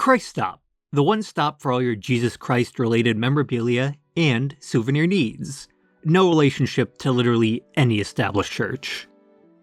Christ Stop, the one stop for all your Jesus Christ-related memorabilia and souvenir needs. No relationship to literally any established church.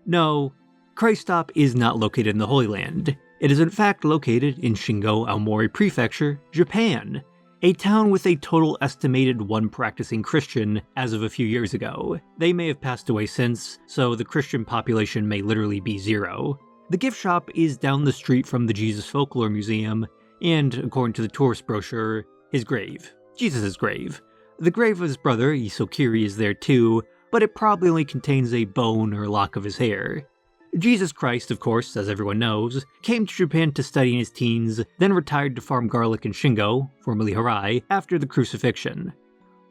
No, Christ Stop is not located in the Holy Land. It is in fact located in Shingo, Aomori Prefecture, Japan, a town with a total estimated 1 practicing Christian as of a few years ago. They may have passed away since, so the Christian population may literally be 0. The gift shop is down the street from the Jesus Folklore Museum, and, according to the tourist brochure, his grave. Jesus' grave. The grave of his brother, Isokiri, is there too, but it probably only contains a bone or lock of his hair. Jesus Christ, of course, as everyone knows, came to Japan to study in his teens, then retired to farm garlic in Shingo, formerly Herai, after the crucifixion.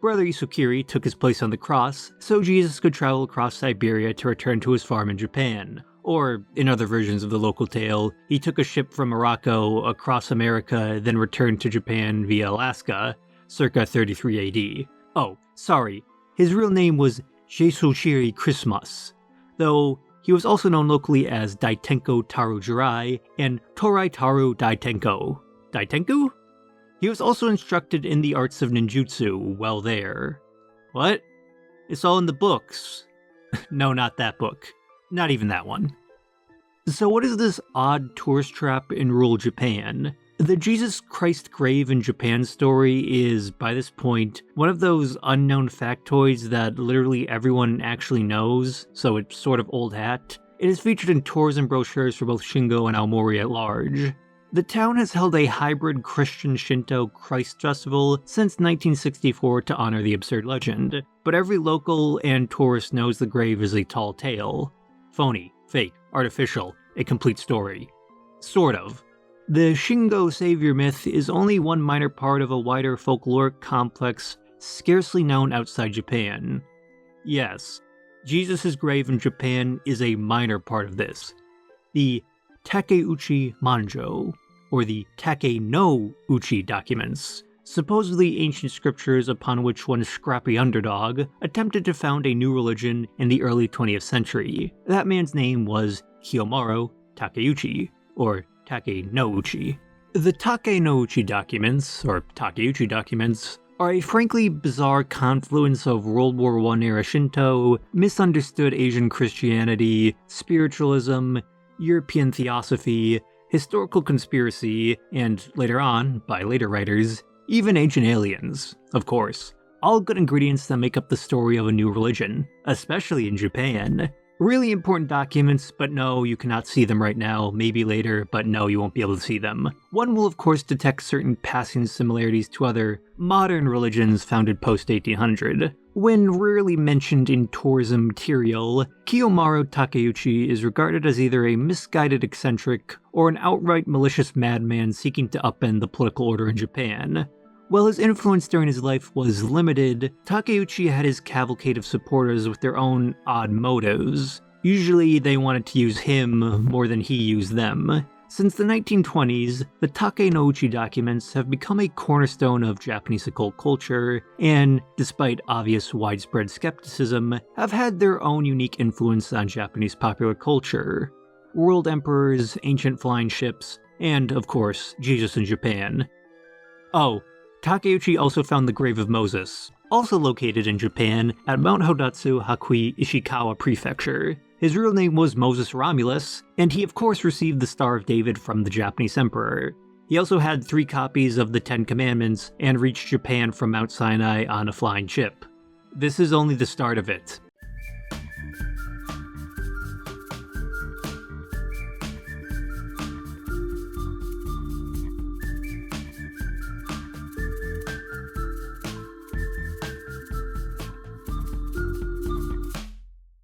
Brother Isokiri took his place on the cross, so Jesus could travel across Siberia to return to his farm in Japan. Or, in other versions of the local tale, he took a ship from Morocco across America, then returned to Japan via Alaska, circa 33 AD. Oh, sorry, his real name was Jesushiri Christmas, though he was also known locally as Daitenku Taro Jurai and Torai Taro Daitenko. Daitenku? He was also instructed in the arts of ninjutsu while there. What? It's all in the books. No, not that book. Not even that one. So what is this odd tourist trap in rural Japan? The Jesus Christ grave in Japan story is, by this point, one of those unknown factoids that literally everyone actually knows, so it's sort of old hat. It is featured in tourism brochures for both Shingo and Aomori at large. The town has held a hybrid Christian-Shinto Christ festival since 1964 to honor the absurd legend, but every local and tourist knows the grave is a tall tale. Phony, fake, artificial, a complete story. Sort of. The Shingo savior myth is only one minor part of a wider folkloric complex scarcely known outside Japan. Yes, Jesus' grave in Japan is a minor part of this. The Takenouchi Manjo, or the Takenouchi documents, supposedly ancient scriptures upon which one scrappy underdog attempted to found a new religion in the early 20th century. That man's name was Kiyomaro Takeuchi, or Takenouchi. The Takenouchi documents, or Takeuchi documents, are a frankly bizarre confluence of World War I era Shinto, misunderstood Asian Christianity, spiritualism, European theosophy, historical conspiracy, and later on, by later writers, even ancient aliens, of course. All good ingredients that make up the story of a new religion, especially in Japan. Really important documents, but no, you cannot see them right now, maybe later, but no, you won't be able to see them. One will of course detect certain passing similarities to other modern religions founded post-1800. When rarely mentioned in tourism material, Kiyomaro Takeuchi is regarded as either a misguided eccentric or an outright malicious madman seeking to upend the political order in Japan. While his influence during his life was limited, Takeuchi had his cavalcade of supporters with their own odd motives. Usually they wanted to use him more than he used them. Since the 1920s, the Takenouchi documents have become a cornerstone of Japanese occult culture, and, despite obvious widespread skepticism, have had their own unique influence on Japanese popular culture. World emperors, ancient flying ships, and, of course, Jesus in Japan. Oh, Takeuchi also found the grave of Moses, also located in Japan at Mount Hodatsu Hakui, Ishikawa Prefecture. His real name was Moses Romulus, and he of course received the Star of David from the Japanese Emperor. He also had 3 copies of the 10 Commandments and reached Japan from Mount Sinai on a flying ship. This is only the start of it.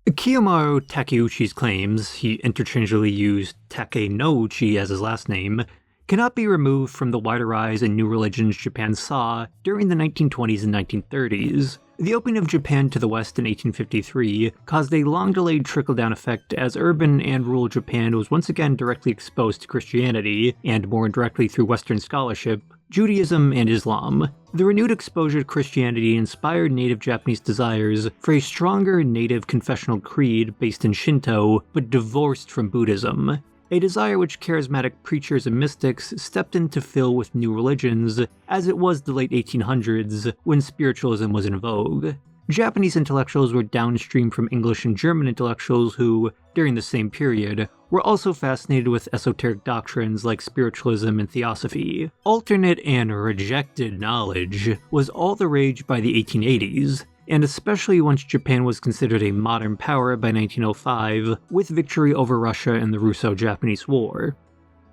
Kiyomaro Takeuchi's claims, he interchangeably used Takenouchi as his last name, cannot be removed from the wider rise in new religions Japan saw during the 1920s and 1930s. The opening of Japan to the West in 1853 caused a long-delayed trickle-down effect as urban and rural Japan was once again directly exposed to Christianity, and more indirectly through Western scholarship, Judaism, and Islam. The renewed exposure to Christianity inspired native Japanese desires for a stronger native confessional creed based in Shinto, but divorced from Buddhism. a desire which charismatic preachers and mystics stepped in to fill with new religions, as it was the late 1800s when spiritualism was in vogue. Japanese intellectuals were downstream from English and German intellectuals who, during the same period, were also fascinated with esoteric doctrines like spiritualism and theosophy. Alternate and rejected knowledge was all the rage by the 1880s, and especially once Japan was considered a modern power by 1905, with victory over Russia in the Russo-Japanese War.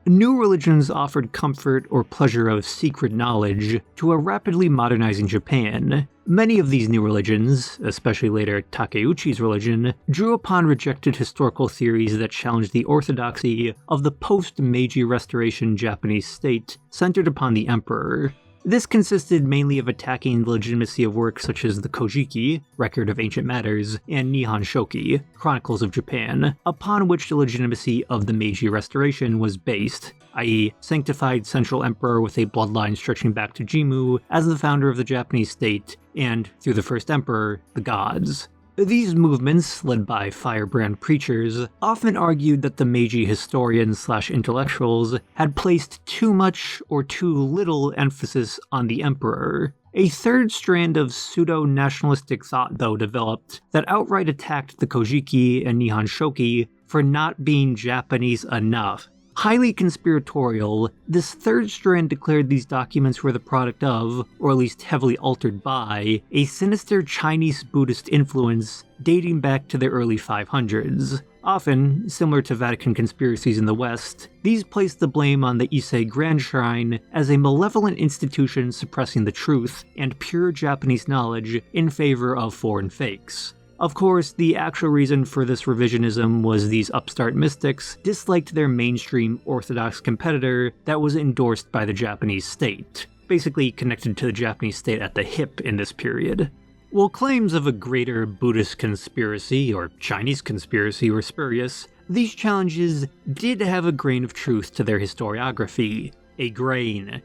New religions offered comfort or pleasure of secret knowledge to a rapidly modernizing Japan. Many of these new religions, especially later Takeuchi's religion, drew upon rejected historical theories that challenged the orthodoxy of the post-Meiji Restoration Japanese state centered upon the emperor. This consisted mainly of attacking the legitimacy of works such as the Kojiki, Record of Ancient Matters, and Nihon Shoki, Chronicles of Japan, upon which the legitimacy of the Meiji Restoration was based, i.e., sanctified central emperor with a bloodline stretching back to Jimmu as the founder of the Japanese state, and, through the first emperor, the gods. These movements, led by firebrand preachers, often argued that the Meiji historians/intellectuals had placed too much or too little emphasis on the emperor. A third strand of pseudo-nationalistic thought, though, developed that outright attacked the Kojiki and Nihon Shoki for not being Japanese enough. Highly conspiratorial, this third strand declared these documents were the product of, or at least heavily altered by, a sinister Chinese Buddhist influence dating back to the early 500s. Often, similar to Vatican conspiracies in the West, these placed the blame on the Ise Grand Shrine as a malevolent institution suppressing the truth and pure Japanese knowledge in favor of foreign fakes. Of course, the actual reason for this revisionism was these upstart mystics disliked their mainstream orthodox competitor that was endorsed by the Japanese state, basically connected to the Japanese state at the hip in this period. While claims of a greater Buddhist conspiracy or Chinese conspiracy were spurious, these challenges did have a grain of truth to their historiography. A grain.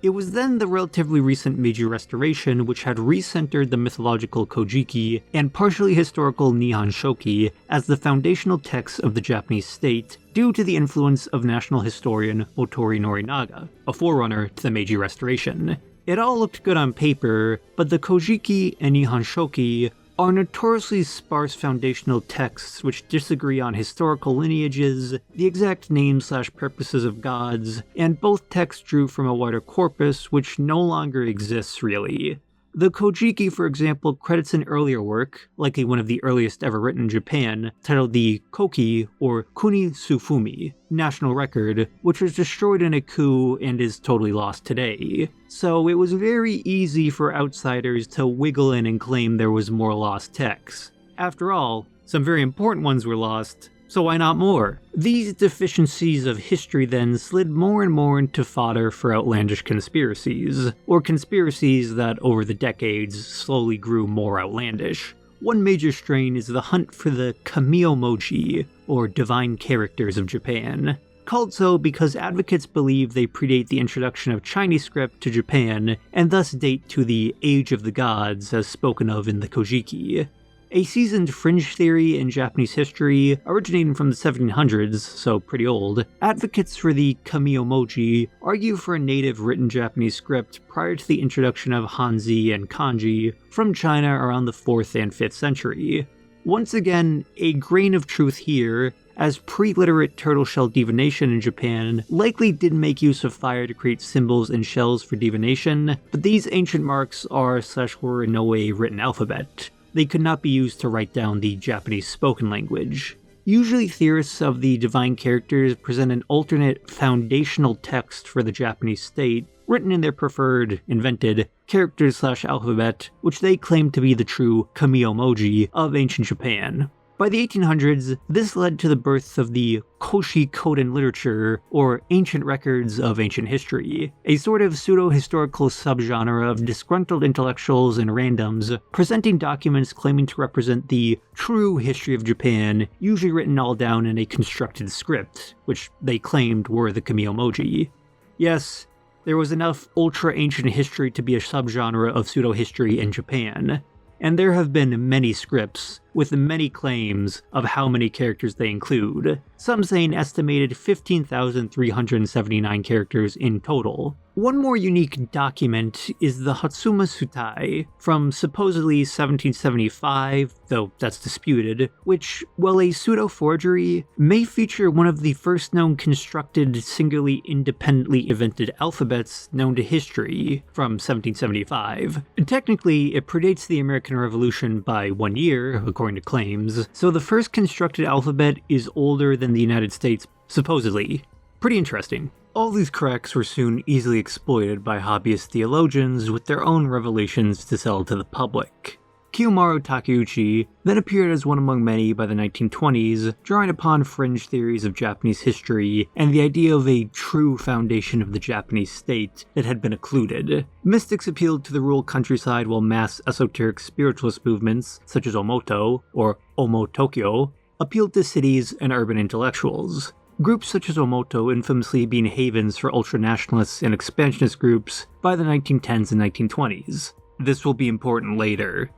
It was then the relatively recent Meiji Restoration which had recentered the mythological Kojiki and partially historical Nihon Shoki as the foundational texts of the Japanese state due to the influence of national historian Motori Norinaga, a forerunner to the Meiji Restoration. It all looked good on paper, but the Kojiki and Nihon Shoki are notoriously sparse foundational texts which disagree on historical lineages, the exact names/purposes of gods, and both texts drew from a wider corpus which no longer exists really. The Kojiki, for example, credits an earlier work, likely one of the earliest ever written in Japan, titled the Koki, or Kuni Sufumi, National Record, which was destroyed in a coup and is totally lost today. So it was very easy for outsiders to wiggle in and claim there was more lost texts. After all, some very important ones were lost, so why not more? These deficiencies of history then slid more and more into fodder for outlandish conspiracies, or conspiracies that over the decades slowly grew more outlandish. One major strain is the hunt for the Kamiyomoji, or divine characters of Japan. Called so because advocates believe they predate the introduction of Chinese script to Japan, and thus date to the Age of the Gods as spoken of in the Kojiki. A seasoned fringe theory in Japanese history, originating from the 1700s, so pretty old, advocates for the Kamiyomoji argue for a native written Japanese script prior to the introduction of Hanzi and Kanji from China around the 4th and 5th century. Once again, a grain of truth here, as pre-literate turtle-shell divination in Japan likely did make use of fire to create symbols and shells for divination, but these ancient marks are/were in no way a written alphabet. They could not be used to write down the Japanese spoken language. Usually theorists of the divine characters present an alternate foundational text for the Japanese state, written in their preferred, invented, characters/alphabet, which they claim to be the true Kamiyomoji of ancient Japan. By the 1800s, this led to the birth of the Koshi Koden literature, or ancient records of ancient history, a sort of pseudo-historical subgenre of disgruntled intellectuals and randoms presenting documents claiming to represent the true history of Japan, usually written all down in a constructed script, which they claimed were the Kamiyomoji. Yes, there was enough ultra-ancient history to be a subgenre of pseudo-history in Japan, and there have been many scripts, with many claims of how many characters they include, some say an estimated 15,379 characters in total. One more unique document is the Hatsuma Tsutai from supposedly 1775, though that's disputed, which, while a pseudo-forgery, may feature one of the first known constructed, singularly independently invented alphabets known to history, from 1775. Technically, it predates the American Revolution by 1 year, according to claims, so the first constructed alphabet is older than the United States, supposedly. Pretty interesting. All these cracks were soon easily exploited by hobbyist theologians with their own revelations to sell to the public. Kiyomaro Takeuchi then appeared as one among many by the 1920s, drawing upon fringe theories of Japanese history and the idea of a true foundation of the Japanese state that had been occluded. Mystics appealed to the rural countryside while mass esoteric spiritualist movements, such as Omoto, or Omo-Tokyo, appealed to cities and urban intellectuals. Groups such as Omoto infamously being havens for ultranationalists and expansionist groups by the 1910s and 1920s. This will be important later.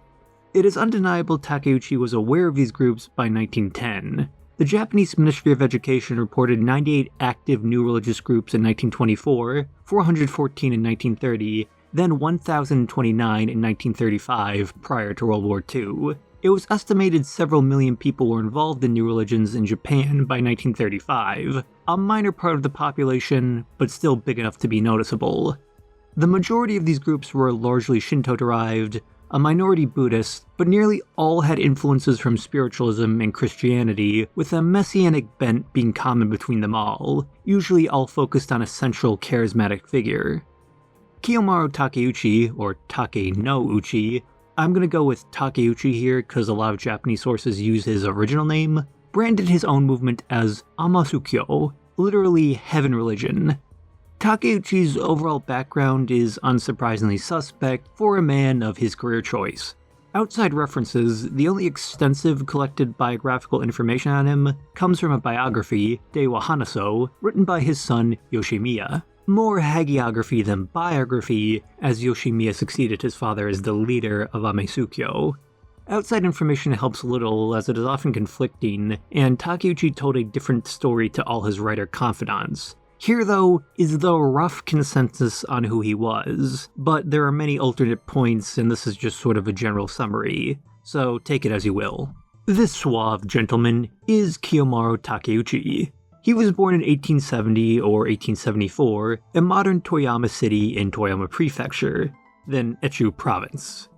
It is undeniable Takeuchi was aware of these groups by 1910. The Japanese Ministry of Education reported 98 active new religious groups in 1924, 414 in 1930, then 1,029 in 1935 prior to World War II. It was estimated several million people were involved in new religions in Japan by 1935, a minor part of the population, but still big enough to be noticeable. The majority of these groups were largely Shinto-derived, a minority Buddhist, but nearly all had influences from spiritualism and Christianity, with a messianic bent being common between them all, usually all focused on a central charismatic figure. Kiyomaro Takeuchi, or Takenouchi, I'm gonna go with Takeuchi here because a lot of Japanese sources use his original name, branded his own movement as Amasukyo, literally heaven religion. Takeuchi's overall background is unsurprisingly suspect for a man of his career choice. Outside references, the only extensive collected biographical information on him comes from a biography, Deiwa Hanaso, written by his son Yoshimiya. More hagiography than biography, as Yoshimiya succeeded his father as the leader of Amasukyo. Outside information helps little, as it is often conflicting, and Takeuchi told a different story to all his writer confidants. Here, though, is the rough consensus on who he was, but there are many alternate points, and this is just sort of a general summary, so take it as you will. This suave gentleman is Kiyomaro Takeuchi. He was born in 1870 or 1874 in modern Toyama City in Toyama Prefecture, then Echu Province.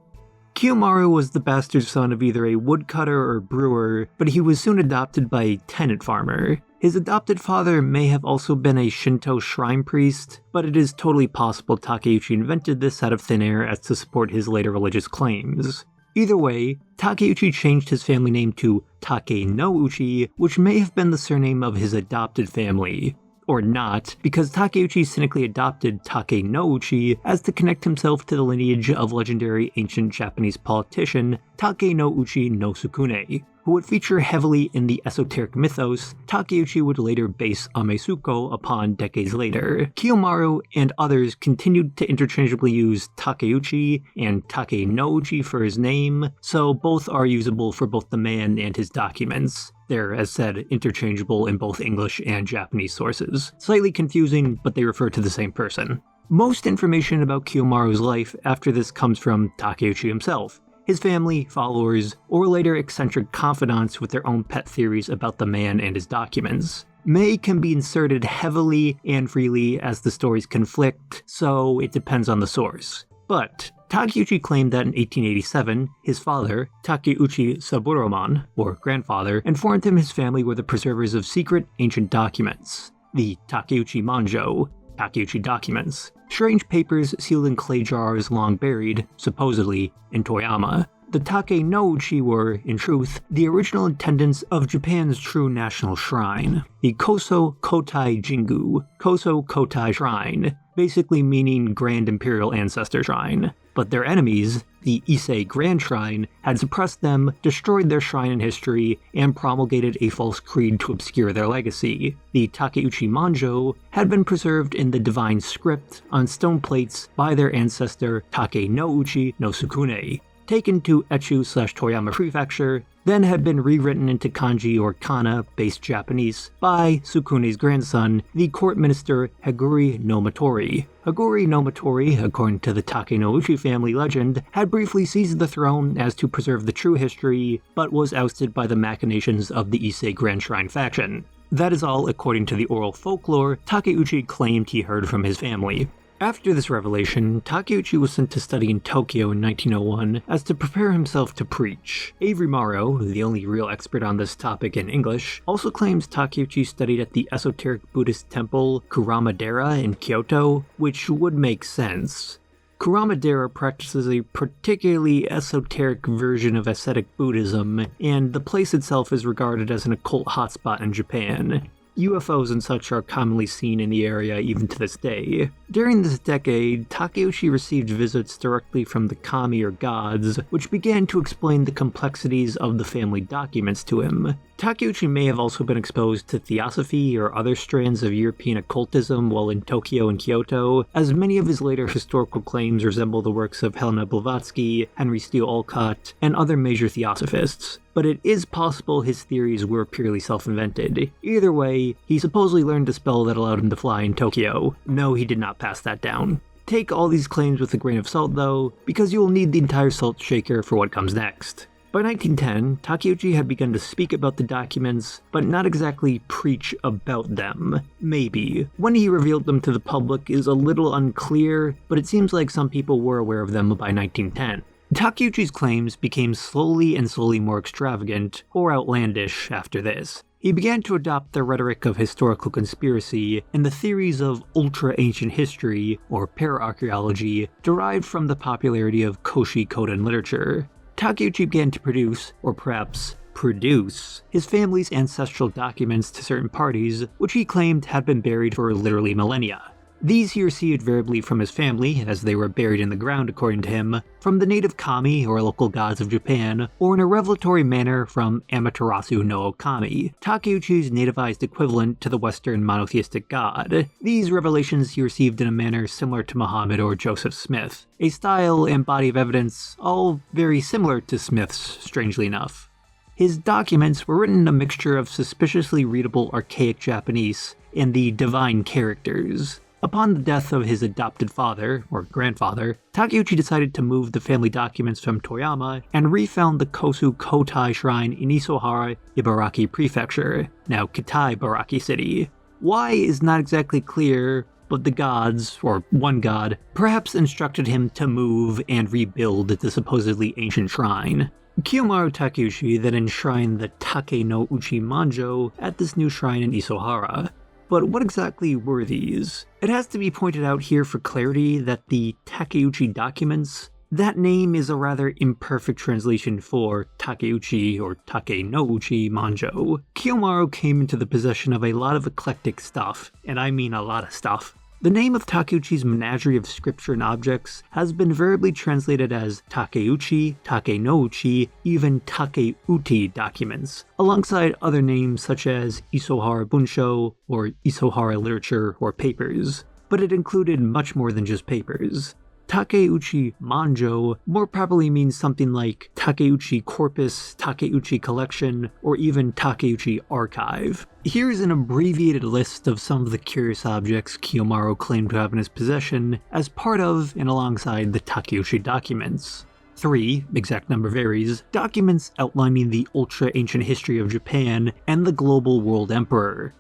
Kiyomaro was the bastard son of either a woodcutter or brewer, but he was soon adopted by a tenant farmer. His adopted father may have also been a Shinto shrine priest, but it is totally possible Takeuchi invented this out of thin air as to support his later religious claims. Either way, Takeuchi changed his family name to Takenouchi, which may have been the surname of his adopted family. Or not, because Takeuchi cynically adopted Takenouchi as to connect himself to the lineage of legendary ancient Japanese politician Takenouchi no Sukune, who would feature heavily in the esoteric mythos Takeuchi would later base Amesuko upon decades later. Kiyomaro and others continued to interchangeably use Takeuchi and Takenouchi for his name, so both are usable for both the man and his documents. They're, as said, interchangeable in both English and Japanese sources. Slightly confusing, but they refer to the same person. Most information about Kiyomaro's life after this comes from Takeuchi himself, his family, followers, or later eccentric confidants with their own pet theories about the man and his documents. May can be inserted heavily and freely as the stories conflict, so it depends on the source. But Takeuchi claimed that in 1887, his father, Takeuchi Saburoman, or grandfather, informed him his family were the preservers of secret ancient documents, the Takeuchi Manjo, Takeuchi documents, strange papers sealed in clay jars long buried, supposedly, in Toyama. The Takenouchi were, in truth, the original attendants of Japan's true national shrine, the Koso Kotai Jingu, Koso Kotai Shrine, basically meaning Grand Imperial Ancestor Shrine. But their enemies, the Issei Grand Shrine, had suppressed them, destroyed their shrine in history, and promulgated a false creed to obscure their legacy. The Takeuchi Manjo had been preserved in the divine script on stone plates by their ancestor Takenouchi no Sukune. Taken to Echu/Toyama Prefecture, then had been rewritten into kanji or kana-based Japanese by Sukune's grandson, the court minister Haguri no Motori. Haguri no Motori, according to the Takenouchi family legend, had briefly seized the throne as to preserve the true history, but was ousted by the machinations of the Ise Grand Shrine faction. That is all according to the oral folklore Takeuchi claimed he heard from his family. After this revelation, Takeuchi was sent to study in Tokyo in 1901 as to prepare himself to preach. Avery Morrow, the only real expert on this topic in English, also claims Takeuchi studied at the esoteric Buddhist temple Kurama-dera in Kyoto, which would make sense. Kurama-dera practices a particularly esoteric version of ascetic Buddhism, and the place itself is regarded as an occult hotspot in Japan. UFOs and such are commonly seen in the area even to this day. During this decade, Takeuchi received visits directly from the kami or gods, which began to explain the complexities of the family documents to him. Takeuchi may have also been exposed to theosophy or other strands of European occultism while in Tokyo and Kyoto, as many of his later historical claims resemble the works of Helena Blavatsky, Henry Steele Olcott, and other major theosophists. But it is possible his theories were purely self-invented. Either way, he supposedly learned a spell that allowed him to fly in Tokyo. No, he did not pass that down. Take all these claims with a grain of salt though, because you will need the entire salt shaker for what comes next. By 1910, Takeuchi had begun to speak about the documents, but not exactly preach about them. Maybe. When he revealed them to the public is a little unclear, but it seems like some people were aware of them by 1910. Takeuchi's claims became slowly more extravagant, or outlandish, after this. He began to adopt the rhetoric of historical conspiracy and the theories of ultra-ancient history, or para-archaeology, derived from the popularity of Koshi Koden literature. Takeuchi began to produce, or perhaps produce, his family's ancestral documents to certain parties, which he claimed had been buried for literally millennia. These he received variably from his family, as they were buried in the ground according to him, from the native kami or local gods of Japan, or in a revelatory manner from Amaterasu no Okami, Takeuchi's nativized equivalent to the Western monotheistic god. These revelations he received in a manner similar to Muhammad or Joseph Smith, a style and body of evidence all very similar to Smith's, strangely enough. His documents were written in a mixture of suspiciously readable archaic Japanese and the divine characters. Upon the death of his adopted father, or grandfather, Takeuchi decided to move the family documents from Toyama and refound the Kosu Kotai shrine in Isohara, Ibaraki Prefecture, now Kitai Baraki City. Why is not exactly clear, but the gods, or one god, perhaps instructed him to move and rebuild the supposedly ancient shrine. Kiyomaro Takeuchi then enshrined the Takenouchi Manjo at this new shrine in Isohara. But what exactly were these? It has to be pointed out here for clarity that the Takeuchi documents, that name is a rather imperfect translation for Takeuchi or Takenouchi Manjo. Kiyomaro came into the possession of a lot of eclectic stuff, and I mean a lot of stuff. The name of Takeuchi's menagerie of scripture and objects has been variably translated as Takeuchi, Takenouchi, even Takeuti documents, alongside other names such as Isohara Bunsho or Isohara literature or papers. But it included much more than just papers. Takeuchi Manjo more properly means something like Takeuchi Corpus, Takeuchi Collection, or even Takeuchi Archive. Here is an abbreviated list of some of the curious objects Kiyomaro claimed to have in his possession as part of and alongside the Takeuchi documents. 3, exact number varies, documents outlining the ultra-ancient history of Japan and the global world emperor.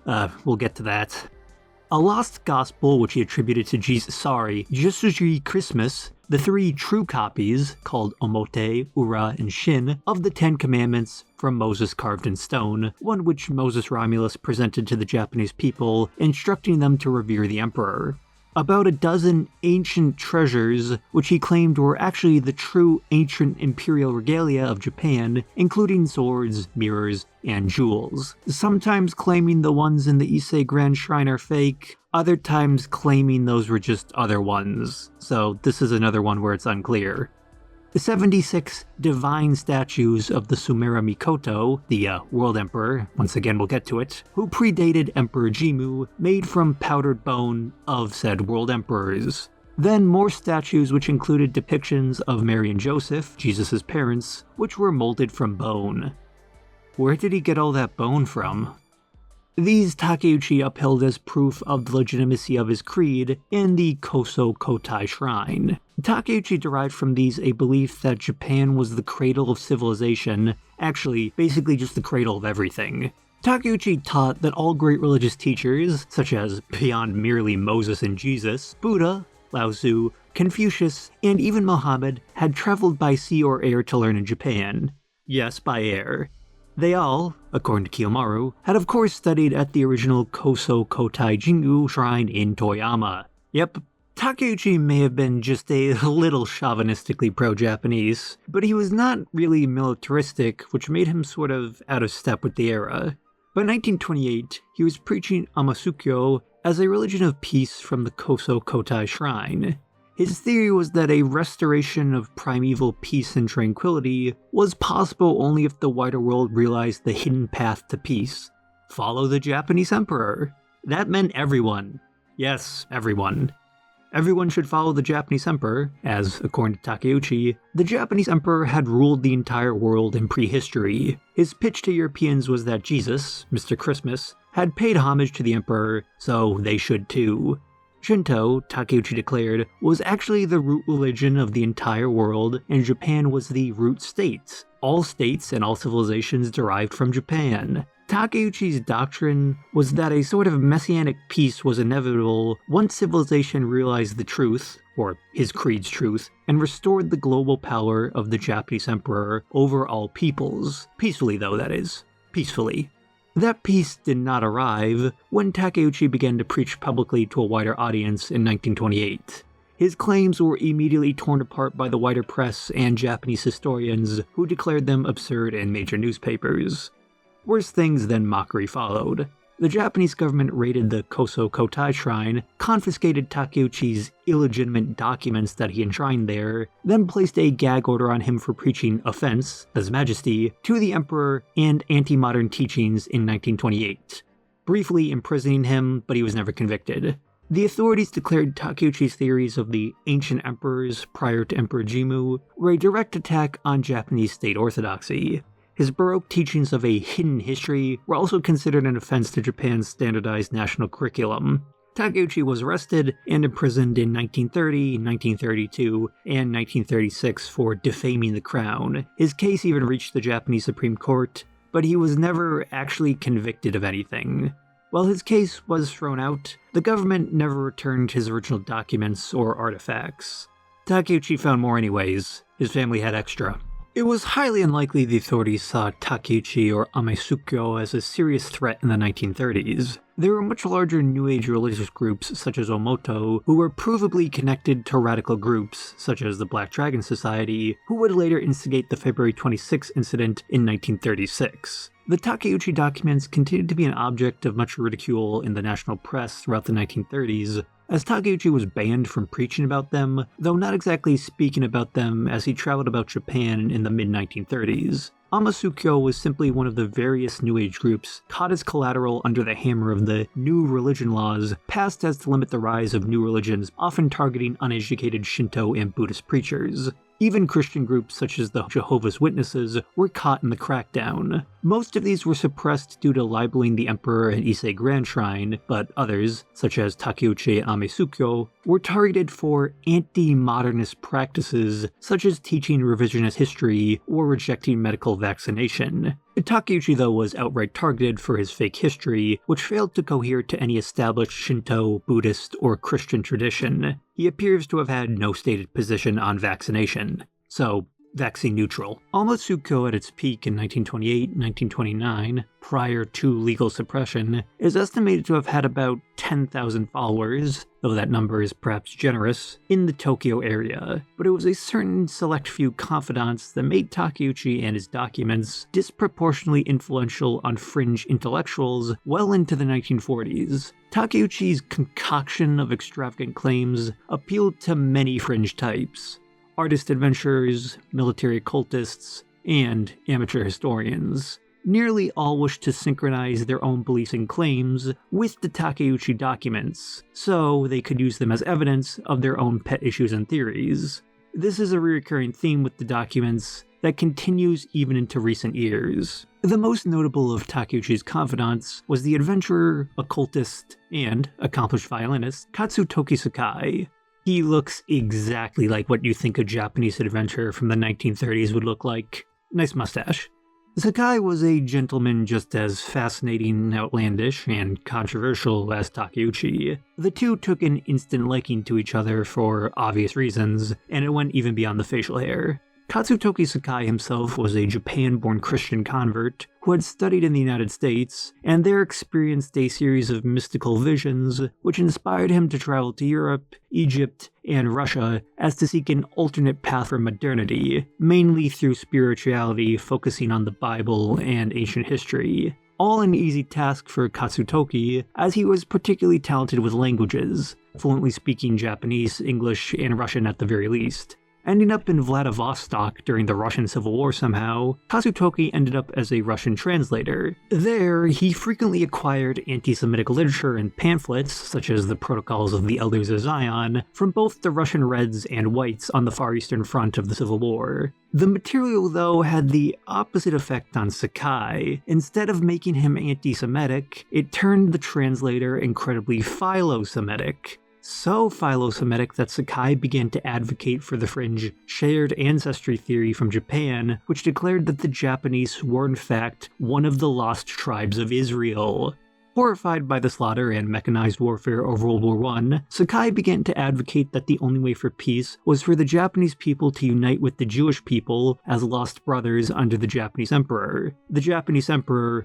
We'll get to that. A lost gospel which he attributed to Jesu's Christmas, the 3 true copies, called Omote, Ura, and Shin, of the 10 Commandments from Moses carved in stone, one which Moses Romulus presented to the Japanese people, instructing them to revere the emperor. About a dozen ancient treasures, which he claimed were actually the true ancient imperial regalia of Japan, including swords, mirrors, and jewels. Sometimes claiming the ones in the Ise Grand Shrine are fake, other times claiming those were just other ones. So this is another one where it's unclear. The 76 divine statues of the Sumera Mikoto, the world emperor, once again we'll get to it, who predated Emperor Jimmu, made from powdered bone of said world emperors. Then more statues which included depictions of Mary and Joseph, Jesus' parents, which were molded from bone. Where did he get all that bone from? These Takeuchi upheld as proof of the legitimacy of his creed in the Koso Kotai Shrine. Takeuchi derived from these a belief that Japan was the cradle of civilization, actually, basically just the cradle of everything. Takeuchi taught that all great religious teachers, such as beyond merely Moses and Jesus, Buddha, Lao Tzu, Confucius, and even Muhammad, had traveled by sea or air to learn in Japan. Yes, by air. They all, according to Kiyomaro, had of course studied at the original Koso Kotai Jingu shrine in Toyama. Yep, Takeuchi may have been just a little chauvinistically pro-Japanese, but he was not really militaristic, which made him sort of out of step with the era. By 1928, he was preaching Amasukyo as a religion of peace from the Koso Kotai shrine. His theory was that a restoration of primeval peace and tranquility was possible only if the wider world realized the hidden path to peace. Follow the Japanese emperor. That meant everyone. Yes, everyone. Everyone should follow the Japanese emperor, as, according to Takeuchi, the Japanese emperor had ruled the entire world in prehistory. His pitch to Europeans was that Jesus, Mr. Christmas, had paid homage to the emperor, so they should too. Shinto, Takeuchi declared, was actually the root religion of the entire world, and Japan was the root state. All states and all civilizations derived from Japan. Takeuchi's doctrine was that a sort of messianic peace was inevitable once civilization realized the truth, or his creed's truth, and restored the global power of the Japanese emperor over all peoples. Peacefully though, that is. Peacefully. That peace did not arrive when Takeuchi began to preach publicly to a wider audience in 1928. His claims were immediately torn apart by the wider press and Japanese historians, who declared them absurd in major newspapers. Worse things than mockery followed. The Japanese government raided the Koso Kotai shrine, confiscated Takeuchi's illegitimate documents that he enshrined there, then placed a gag order on him for preaching offense, His Majesty, to the emperor and anti-modern teachings in 1928, briefly imprisoning him, but he was never convicted. The authorities declared Takeuchi's theories of the ancient emperors prior to Emperor Jimmu were a direct attack on Japanese state orthodoxy. His Baroque teachings of a hidden history were also considered an offense to Japan's standardized national curriculum. Takeuchi was arrested and imprisoned in 1930, 1932, and 1936 for defaming the crown. His case even reached the Japanese Supreme Court, but he was never actually convicted of anything. While his case was thrown out, the government never returned his original documents or artifacts. Takeuchi found more anyways. His family had extra. It was highly unlikely the authorities saw Takeuchi or Amasukyo as a serious threat in the 1930s. There were much larger New Age religious groups such as Omoto, who were provably connected to radical groups such as the Black Dragon Society, who would later instigate the February 26 incident in 1936. The Takeuchi documents continued to be an object of much ridicule in the national press throughout the 1930s, as Takeuchi was banned from preaching about them, though not exactly speaking about them as he traveled about Japan in the mid-1930s. Amasukyo was simply one of the various New Age groups caught as collateral under the hammer of the new religion laws passed as to limit the rise of new religions, often targeting uneducated Shinto and Buddhist preachers. Even Christian groups such as the Jehovah's Witnesses were caught in the crackdown. Most of these were suppressed due to libeling the emperor and Ise Grand Shrine, but others, such as Takeuchi and Amasukyo, were targeted for anti-modernist practices such as teaching revisionist history or rejecting medical vaccination. Takeuchi, though, was outright targeted for his fake history, which failed to cohere to any established Shinto, Buddhist, or Christian tradition. He appears to have had no stated position on vaccination. So, vaccine neutral. Amasukyo at its peak in 1928-1929, prior to legal suppression, is estimated to have had about 10,000 followers, though that number is perhaps generous, in the Tokyo area. But it was a certain select few confidants that made Takeuchi and his documents disproportionately influential on fringe intellectuals well into the 1940s. Takeuchi's concoction of extravagant claims appealed to many fringe types: artist adventurers, military occultists, and amateur historians. Nearly all wished to synchronize their own beliefs and claims with the Takeuchi documents, so they could use them as evidence of their own pet issues and theories. This is a recurring theme with the documents, that continues even into recent years. The most notable of Takeuchi's confidants was the adventurer, occultist, and accomplished violinist Katsutoki Sakai. He looks exactly like what you think a Japanese adventurer from the 1930s would look like. Nice mustache. Sakai was a gentleman just as fascinating, outlandish, and controversial as Takeuchi. The two took an instant liking to each other for obvious reasons, and it went even beyond the facial hair. Katsutoki Sakai himself was a Japan-born Christian convert who had studied in the United States, and there experienced a series of mystical visions which inspired him to travel to Europe, Egypt, and Russia as to seek an alternate path for modernity, mainly through spirituality focusing on the Bible and ancient history. All an easy task for Katsutoki, as he was particularly talented with languages, fluently speaking Japanese, English, and Russian at the very least. Ending up in Vladivostok during the Russian Civil War somehow, Katsutoki ended up as a Russian translator. There, he frequently acquired anti-Semitic literature and pamphlets, such as the Protocols of the Elders of Zion, from both the Russian Reds and Whites on the Far Eastern Front of the Civil War. The material, though, had the opposite effect on Sakai. Instead of making him anti-Semitic, it turned the translator incredibly philo-Semitic. So philo-Semitic that Sakai began to advocate for the fringe shared ancestry theory from Japan, which declared that the Japanese were in fact one of the lost tribes of Israel. Horrified by the slaughter and mechanized warfare of World War I, Sakai began to advocate that the only way for peace was for the Japanese people to unite with the Jewish people as lost brothers under the Japanese emperor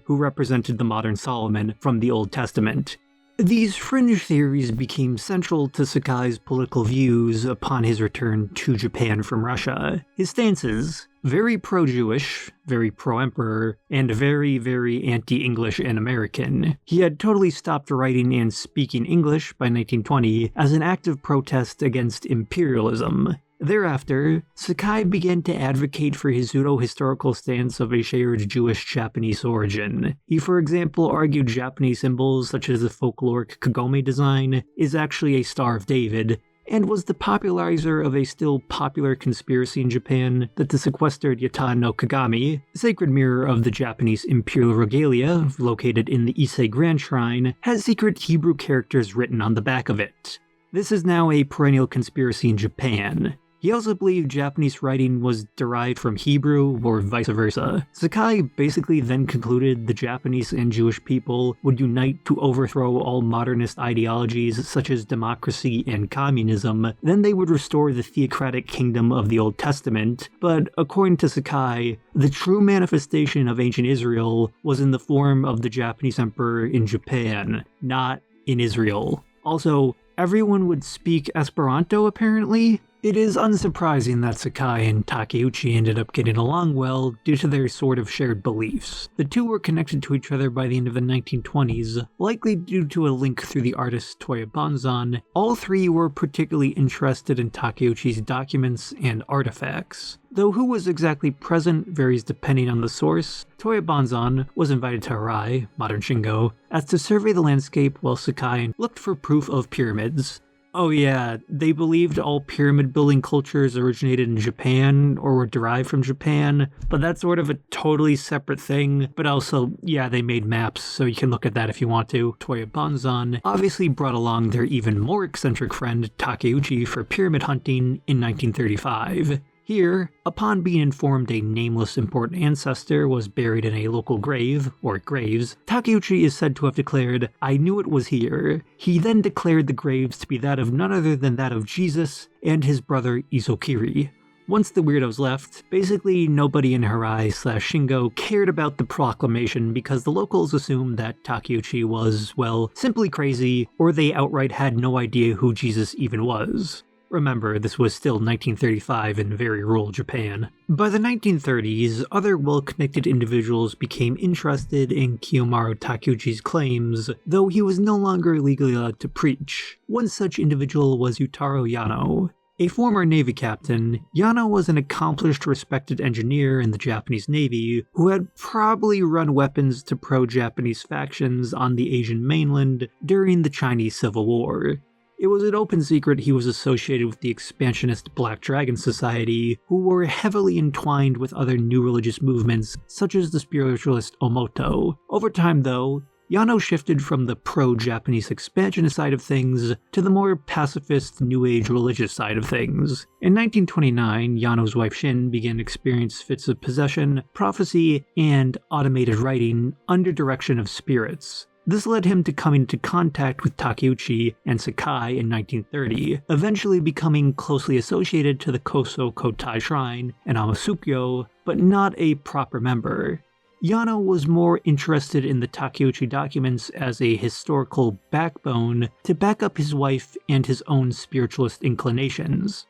who represented the modern Solomon from the Old Testament. These fringe theories became central to Sakai's political views upon his return to Japan from Russia. His stances, very pro-Jewish, very pro-emperor, and very, very anti-English and American. He had totally stopped writing and speaking English by 1920 as an act of protest against imperialism. Thereafter, Sakai began to advocate for his pseudo-historical stance of a shared Jewish-Japanese origin. He, for example, argued Japanese symbols such as the folkloric kagome design is actually a Star of David, and was the popularizer of a still popular conspiracy in Japan that the sequestered Yata no Kagami, sacred mirror of the Japanese imperial regalia located in the Ise Grand Shrine, has secret Hebrew characters written on the back of it. This is now a perennial conspiracy in Japan. He also believed Japanese writing was derived from Hebrew, or vice versa. Sakai basically then concluded the Japanese and Jewish people would unite to overthrow all modernist ideologies such as democracy and communism, then they would restore the theocratic kingdom of the Old Testament, but according to Sakai, the true manifestation of ancient Israel was in the form of the Japanese emperor in Japan, not in Israel. Also, everyone would speak Esperanto apparently. It is unsurprising that Sakai and Takeuchi ended up getting along well due to their sort of shared beliefs. The two were connected to each other by the end of the 1920s, likely due to a link through the artist Toya Bonzan. All three were particularly interested in Takeuchi's documents and artifacts. Though who was exactly present varies depending on the source, Toya Bonzan was invited to Herai, modern Shingo, as to survey the landscape while Sakai looked for proof of pyramids. Oh yeah, they believed all pyramid building cultures originated in Japan or were derived from Japan, but that's sort of a totally separate thing. But also, yeah, they made maps, so you can look at that if you want to. Toya Bonzan obviously brought along their even more eccentric friend Takeuchi for pyramid hunting in 1935. Here, upon being informed a nameless important ancestor was buried in a local grave, or graves, Takeuchi is said to have declared, "I knew it was here." He then declared the graves to be that of none other than that of Jesus and his brother Isokiri. Once the weirdos left, basically nobody in Herai/Shingo cared about the proclamation because the locals assumed that Takeuchi was, well, simply crazy, or they outright had no idea who Jesus even was. Remember, this was still 1935 in very rural Japan. By the 1930s, other well-connected individuals became interested in Kiyomaro Takeuchi's claims, though he was no longer legally allowed to preach. One such individual was Yutaro Yano. A former Navy captain, Yano was an accomplished, respected engineer in the Japanese Navy who had probably run weapons to pro-Japanese factions on the Asian mainland during the Chinese Civil War. It was an open secret he was associated with the expansionist Black Dragon Society, who were heavily entwined with other new religious movements, such as the spiritualist Omoto. Over time, though, Yano shifted from the pro-Japanese expansionist side of things to the more pacifist, New Age religious side of things. In 1929, Yano's wife Shin began to experience fits of possession, prophecy, and automated writing under direction of spirits. This led him to coming into contact with Takuchi and Sakai in 1930, eventually becoming closely associated to the Koso Kotai Shrine and Amasukyo, but not a proper member. Yano was more interested in the Takuchi documents as a historical backbone to back up his wife and his own spiritualist inclinations.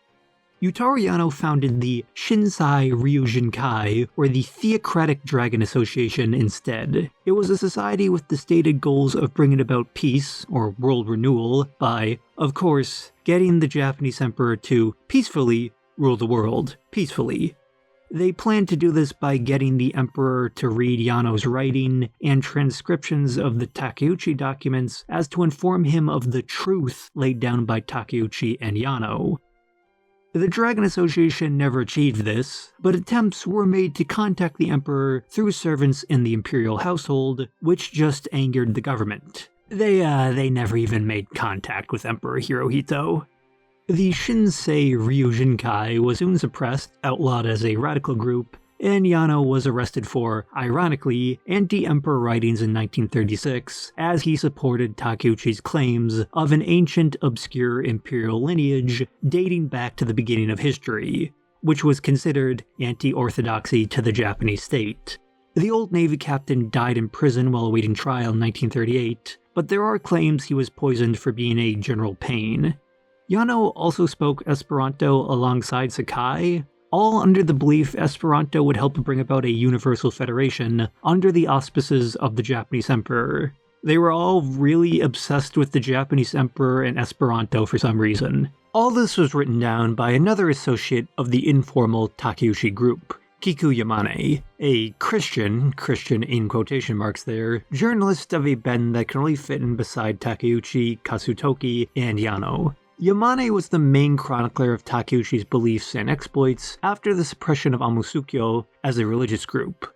Yutaro Yano founded the Shinsai Ryujinkai, or the Theocratic Dragon Association, instead. It was a society with the stated goals of bringing about peace, or world renewal, by, of course, getting the Japanese emperor to peacefully rule the world. Peacefully. They planned to do this by getting the emperor to read Yano's writing and transcriptions of the Takeuchi documents as to inform him of the truth laid down by Takeuchi and Yano. The Dragon Association never achieved this, but attempts were made to contact the emperor through servants in the imperial household, which just angered the government. They never even made contact with Emperor Hirohito. The Shinsei Ryujinkai was soon suppressed, outlawed as a radical group, and Yano was arrested for, ironically, anti-emperor writings in 1936, as he supported Takeuchi's claims of an ancient, obscure imperial lineage dating back to the beginning of history, which was considered anti-orthodoxy to the Japanese state. The old Navy captain died in prison while awaiting trial in 1938, but there are claims he was poisoned for being a general pain. Yano also spoke Esperanto alongside Sakai, all under the belief Esperanto would help bring about a universal federation under the auspices of the Japanese emperor. They were all really obsessed with the Japanese emperor and Esperanto for some reason. All this was written down by another associate of the informal Takeuchi group, Kiku Yamane, a Christian in quotation marks there, journalist of a bend that can only fit in beside Takeuchi, Kazutoki, and Yano. Yamane was the main chronicler of Takeuchi's beliefs and exploits after the suppression of Amusukyo as a religious group.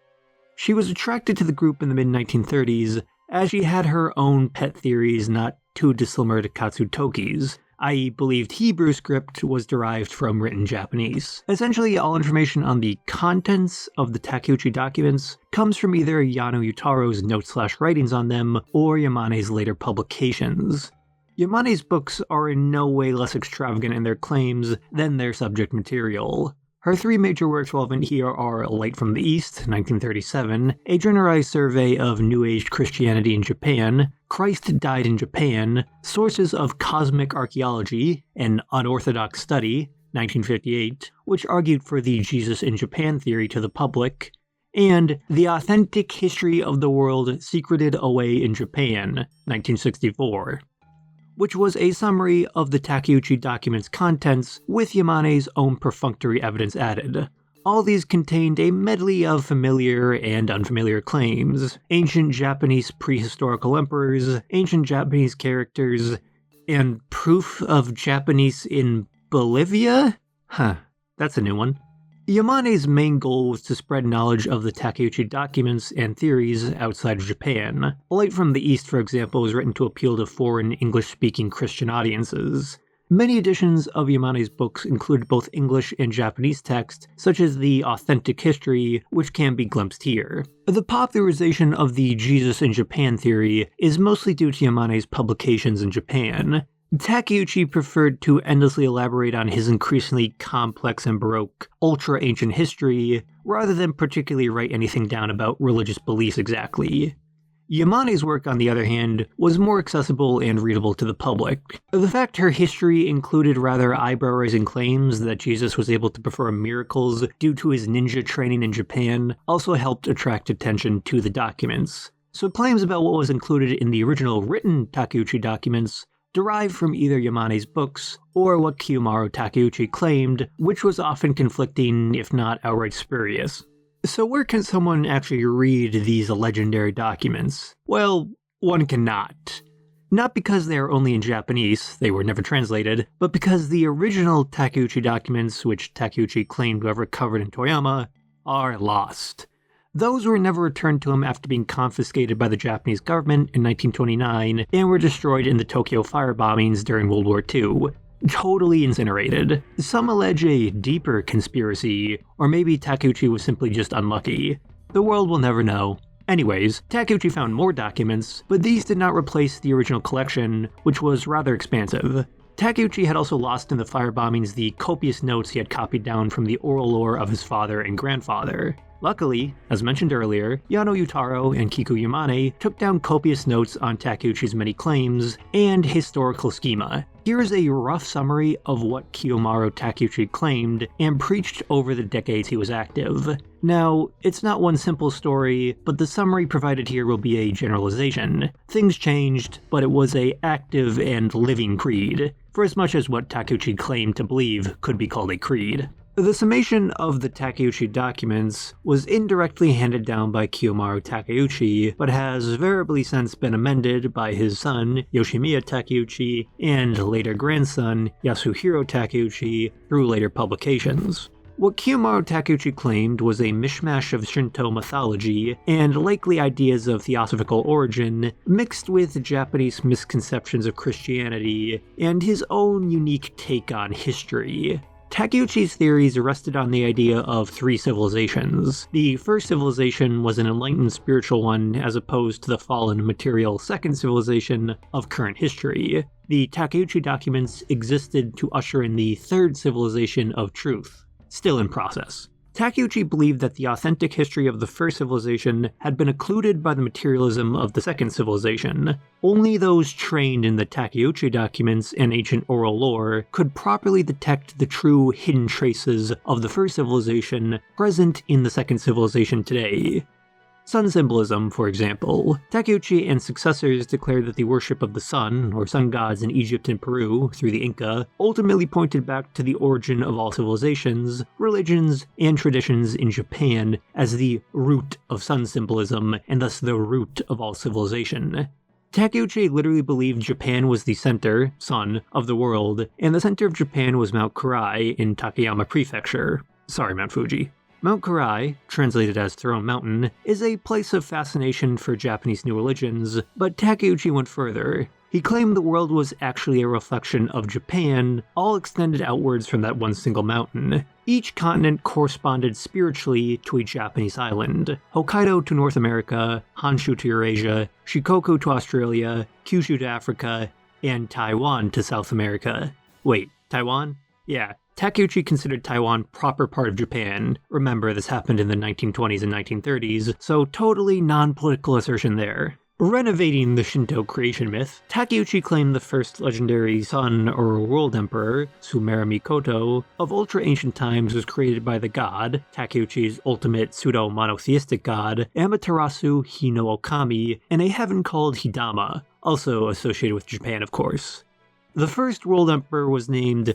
She was attracted to the group in the mid-1930s, as she had her own pet theories not too dissimilar to Katsutoki's, i.e. believed Hebrew script was derived from written Japanese. Essentially, all information on the contents of the Takeuchi documents comes from either Yano Yutaro's notes/writings on them or Yamane's later publications. Yamane's books are in no way less extravagant in their claims than their subject material. Her three major works relevant here are Light from the East, 1937, a generalized survey of New Age Christianity in Japan, Christ Died in Japan, Sources of Cosmic Archaeology, an Unorthodox Study, 1958, which argued for the Jesus in Japan theory to the public, and The Authentic History of the World Secreted Away in Japan, 1964. Which was a summary of the Takeuchi documents' contents with Yamane's own perfunctory evidence added. All these contained a medley of familiar and unfamiliar claims, ancient Japanese prehistorical emperors, ancient Japanese characters, and proof of Japanese in Bolivia? Huh, that's a new one. Yamane's main goal was to spread knowledge of the Takeuchi documents and theories outside of Japan. Light from the East, for example, was written to appeal to foreign English-speaking Christian audiences. Many editions of Yamane's books included both English and Japanese text, such as the Authentic History, which can be glimpsed here. The popularization of the Jesus in Japan theory is mostly due to Yamane's publications in Japan. Takeuchi preferred to endlessly elaborate on his increasingly complex and baroque, ultra-ancient history, rather than particularly write anything down about religious beliefs exactly. Yamane's work, on the other hand, was more accessible and readable to the public. The fact her history included rather eyebrow-raising claims that Jesus was able to perform miracles due to his ninja training in Japan also helped attract attention to the documents. So claims about what was included in the original written Takeuchi documents derived from either Yamane's books or what Kiyomaro Takeuchi claimed, which was often conflicting, if not outright spurious. So where can someone actually read these legendary documents? Well, one cannot. not because they are only in Japanese, they were never translated, but because the original Takuchi documents, which Takuchi claimed to have recovered in Toyama, are lost. Those were never returned to him after being confiscated by the Japanese government in 1929 and were destroyed in the Tokyo fire bombings during World War II. Totally incinerated. Some allege a deeper conspiracy, or maybe Takuchi was simply just unlucky. The world will never know. Anyways, Takuchi found more documents, but these did not replace the original collection, which was rather expansive. Takuchi had also lost in the fire bombings the copious notes he had copied down from the oral lore of his father and grandfather. Luckily, as mentioned earlier, Yano Yutaro and Kiku Yamane took down copious notes on Takuchi's many claims and historical schema. Here is a rough summary of what Kiyomaro Takeuchi claimed and preached over the decades he was active. Now, it's not one simple story, but the summary provided here will be a generalization. Things changed, but it was a active and living creed, for as much as what Takuchi claimed to believe could be called a creed. The summation of the Takeuchi documents was indirectly handed down by Kiyomaro Takeuchi, but has variably since been amended by his son, Yoshimiya Takeuchi, and later grandson, Yasuhiro Takeuchi, through later publications. What Kiyomaro Takeuchi claimed was a mishmash of Shinto mythology and likely ideas of theosophical origin, mixed with Japanese misconceptions of Christianity and his own unique take on history. Takeuchi's theories rested on the idea of three civilizations. The first civilization was an enlightened spiritual one as opposed to the fallen material second civilization of current history. The Takeuchi documents existed to usher in the third civilization of truth, still in process. Takeuchi believed that the authentic history of the first civilization had been occluded by the materialism of the second civilization. Only those trained in the Takeuchi documents and ancient oral lore could properly detect the true hidden traces of the first civilization present in the second civilization today. Sun symbolism, for example. Takeuchi and successors declared that the worship of the sun, or sun gods in Egypt and Peru, through the Inca, ultimately pointed back to the origin of all civilizations, religions, and traditions in Japan as the root of sun symbolism, and thus the root of all civilization. Takeuchi literally believed Japan was the center, sun, of the world, and the center of Japan was Mount Herai in Takayama Prefecture. Sorry, Mount Fuji. Mount Herai, translated as Throne Mountain, is a place of fascination for Japanese new religions, but Takeuchi went further. He claimed the world was actually a reflection of Japan, all extended outwards from that one single mountain. Each continent corresponded spiritually to a Japanese island. Hokkaido to North America, Honshu to Eurasia, Shikoku to Australia, Kyushu to Africa, and Taiwan to South America. Wait, Taiwan? Yeah. Takeuchi considered Taiwan proper part of Japan. Remember, this happened in the 1920s and 1930s, so totally non-political assertion there. Renovating the Shinto creation myth, Takeuchi claimed the first legendary sun or world emperor, Sumera Mikoto, of ultra-ancient times was created by the god, Takeuchi's ultimate pseudo-monotheistic god, Amaterasu Hino Okami, in a heaven called Hidama, also associated with Japan, of course. The first world emperor was named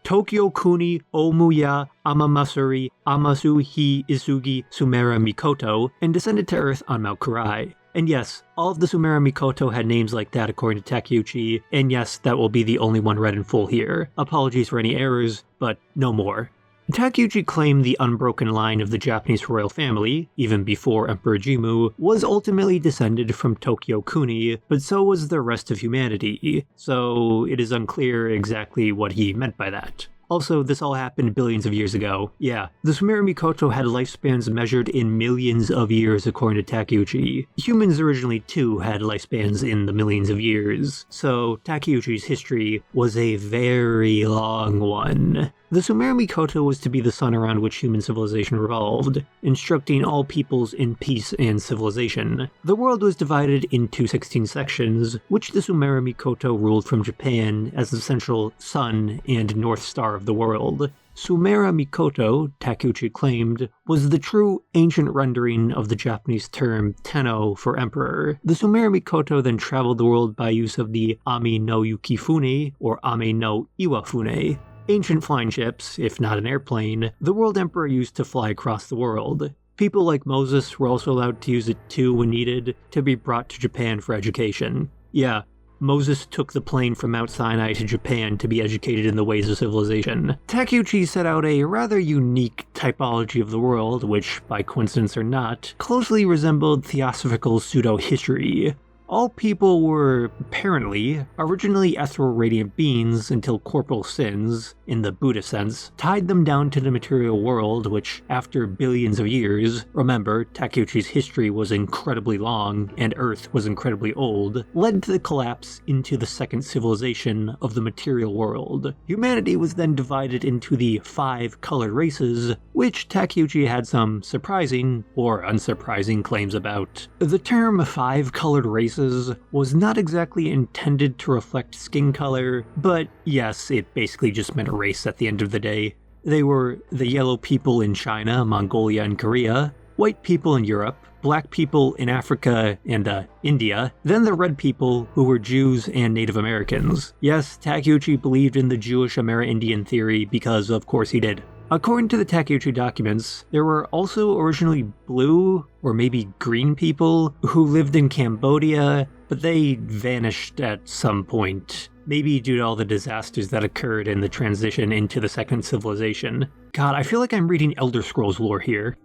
Tokyo Kuni Omuya Amamasuri Amasu Hi Isugi Sumera Mikoto, and descended to Earth on Mount Herai. And yes, all of the Sumera Mikoto had names like that according to Takeuchi, and yes, that will be the only one read in full here. Apologies for any errors, but no more. Takeuchi claimed the unbroken line of the Japanese royal family, even before Emperor Jimmu, was ultimately descended from Tokyo Kuni, but so was the rest of humanity, so it is unclear exactly what he meant by that. Also, this all happened billions of years ago. Yeah, the Sumera Mikoto had lifespans measured in millions of years according to Takeuchi. Humans originally too had lifespans in the millions of years, so Takeuchi's history was a very long one. The Sumera Mikoto was to be the sun around which human civilization revolved, instructing all peoples in peace and civilization. The world was divided into 16 sections, which the Sumera Mikoto ruled from Japan as the central sun and north star of the world. Sumera Mikoto, Takeuchi claimed, was the true ancient rendering of the Japanese term Tenno for emperor. The Sumera Mikoto then traveled the world by use of the Ami no Yukifune, or Ame no Iwafune. Ancient flying ships, if not an airplane, the world emperor used to fly across the world. People like Moses were also allowed to use it too when needed, to be brought to Japan for education. Yeah, Moses took the plane from Mount Sinai to Japan to be educated in the ways of civilization. Takeuchi set out a rather unique typology of the world, which, by coincidence or not, closely resembled theosophical pseudo-history. All people were, apparently, originally ethereal radiant beings until corporal sins, in the Buddha sense, tied them down to the material world, which, after billions of years, remember, Takeuchi's history was incredibly long, and Earth was incredibly old, led to the collapse into the second civilization of the material world. Humanity was then divided into the 5 colored races, which Takeuchi had some surprising, or unsurprising, claims about. The term 5 colored races was not exactly intended to reflect skin color, but yes, it basically just meant a race at the end of the day. They were the yellow people in China, Mongolia, and Korea, white people in Europe, black people in Africa and India, then the red people who were Jews and Native Americans. Yes, Takeuchi believed in the Jewish Amerindian theory because of course he did. According to the Takeuchi documents, there were also originally blue or maybe green people who lived in Cambodia, but they vanished at some point. Maybe due to all the disasters that occurred in the transition into the second civilization. God, I feel like I'm reading Elder Scrolls lore here.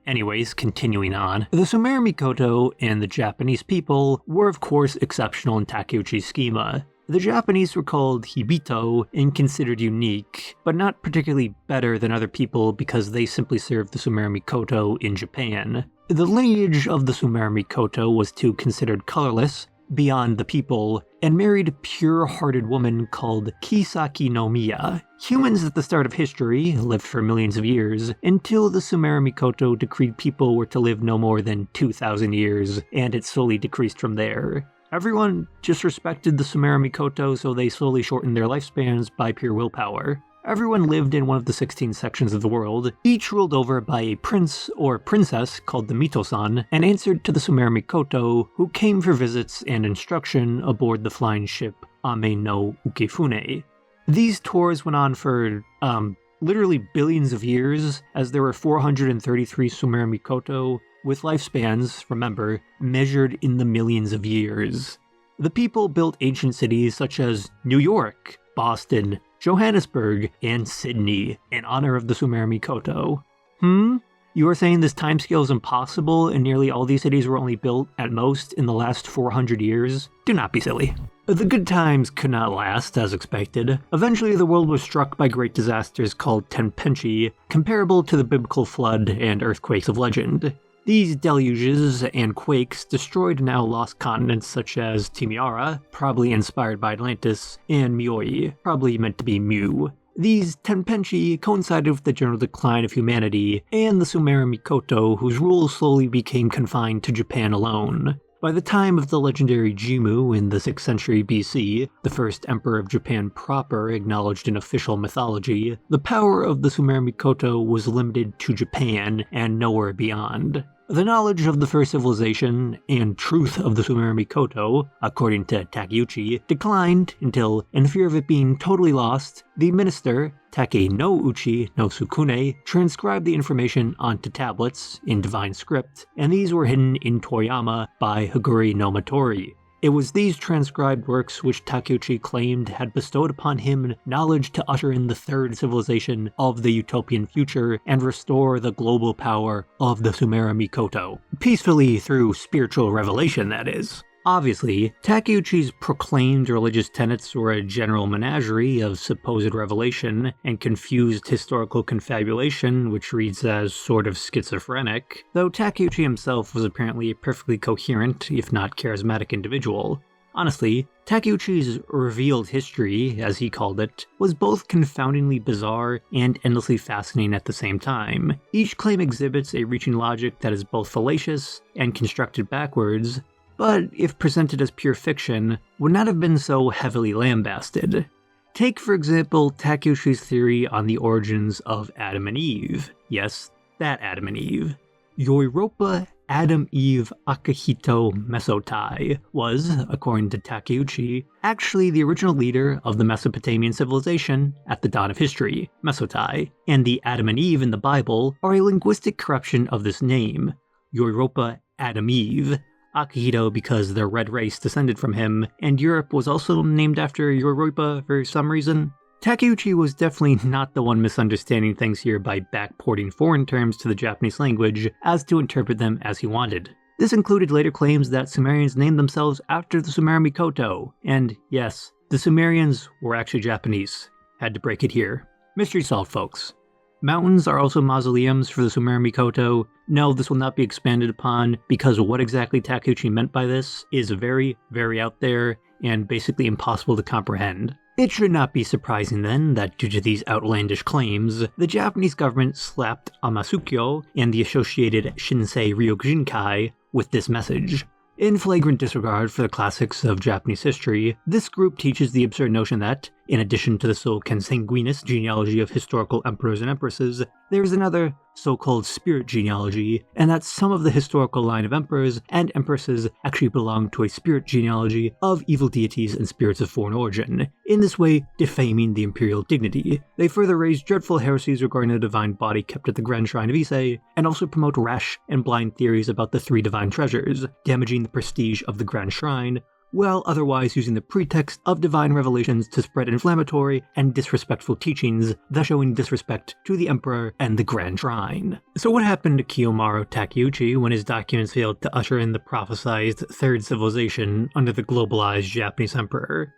Anyways, continuing on. The Sumera Mikoto and the Japanese people were of course exceptional in Takeuchi's schema. The Japanese were called Hibito and considered unique, but not particularly better than other people because they simply served the Sumera Mikoto in Japan. The lineage of the Sumera Mikoto was too considered colorless, beyond the people, and married a pure-hearted woman called Kisaki no Miya. Humans at the start of history lived for millions of years, until the Sumera Mikoto decreed people were to live no more than 2,000 years, and it slowly decreased from there. Everyone just respected the Sumera Mikoto, so they slowly shortened their lifespans by pure willpower. Everyone lived in one of the 16 sections of the world, each ruled over by a prince or princess called the Mito-san, and answered to the Sumera Mikoto, who came for visits and instruction aboard the flying ship Ame no Ukefune. These tours went on for, literally billions of years, as there were 433 Sumera Mikoto, with lifespans, remember, measured in the millions of years. The people built ancient cities such as New York, Boston, Johannesburg, and Sydney in honor of the Sumera Mikoto. You are saying this timescale is impossible and nearly all these cities were only built, at most, in the last 400 years? Do not be silly. The good times could not last, as expected. Eventually, the world was struck by great disasters called Tenpenchi, comparable to the biblical flood and earthquakes of legend. These deluges and quakes destroyed now lost continents such as Timiara, probably inspired by Atlantis, and Mioi, probably meant to be Mu. These Tenpenchi coincided with the general decline of humanity, and the Sumera Mikoto, whose rule slowly became confined to Japan alone. By the time of the legendary Jimmu in the 6th century BC, the first emperor of Japan proper acknowledged in official mythology, the power of the Sumera Mikoto was limited to Japan and nowhere beyond. The knowledge of the first civilization and truth of the Sumera Mikoto, according to Takeuchi, declined until, in fear of it being totally lost, the minister, Takenouchi no Sukune, transcribed the information onto tablets in divine script, and these were hidden in Toyama by Higuri no Motori. It was these transcribed works which Takeuchi claimed had bestowed upon him knowledge to usher in the third civilization of the utopian future and restore the global power of the Sumera Mikoto. Peacefully through spiritual revelation, that is. Obviously, Takeuchi's proclaimed religious tenets were a general menagerie of supposed revelation and confused historical confabulation, which reads as sort of schizophrenic, though Takeuchi himself was apparently a perfectly coherent, if not charismatic individual. Honestly, Takeuchi's revealed history, as he called it, was both confoundingly bizarre and endlessly fascinating at the same time. Each claim exhibits a reaching logic that is both fallacious and constructed backwards, but if presented as pure fiction, would not have been so heavily lambasted. Take, for example, Takeuchi's theory on the origins of Adam and Eve. Yes, that Adam and Eve. Yoiropa Adam Eve Akihito Mesotai was, according to Takeuchi, actually the original leader of the Mesopotamian civilization at the dawn of history, Mesotai, and the Adam and Eve in the Bible are a linguistic corruption of this name, Yoiropa Adam Eve, Akihito because their red race descended from him, and Europe was also named after Europa for some reason. Takeuchi was definitely not the one misunderstanding things here by backporting foreign terms to the Japanese language as to interpret them as he wanted. This included later claims that Sumerians named themselves after the Sumera Mikoto, and yes, the Sumerians were actually Japanese. Had to break it here. Mystery solved, folks. Mountains are also mausoleums for the Sumera Mikoto. No, this will not be expanded upon, because what exactly Takeuchi meant by this is very, very out there, and basically impossible to comprehend. It should not be surprising then that due to these outlandish claims, the Japanese government slapped Amasukyo and the associated Shinsei Ryokujinkai with this message. In flagrant disregard for the classics of Japanese history, this group teaches the absurd notion that, in addition to the consanguineous genealogy of historical emperors and empresses, there is another so-called spirit genealogy, and that some of the historical line of emperors and empresses actually belong to a spirit genealogy of evil deities and spirits of foreign origin, in this way defaming the imperial dignity. They further raise dreadful heresies regarding the divine body kept at the Grand Shrine of Ise, and also promote rash and blind theories about the three divine treasures, damaging the prestige of the Grand Shrine, while otherwise using the pretext of divine revelations to spread inflammatory and disrespectful teachings, thus showing disrespect to the emperor and the Grand Shrine. So what happened to Kiyomaro Takeuchi when his documents failed to usher in the prophesized third civilization under the globalized Japanese emperor?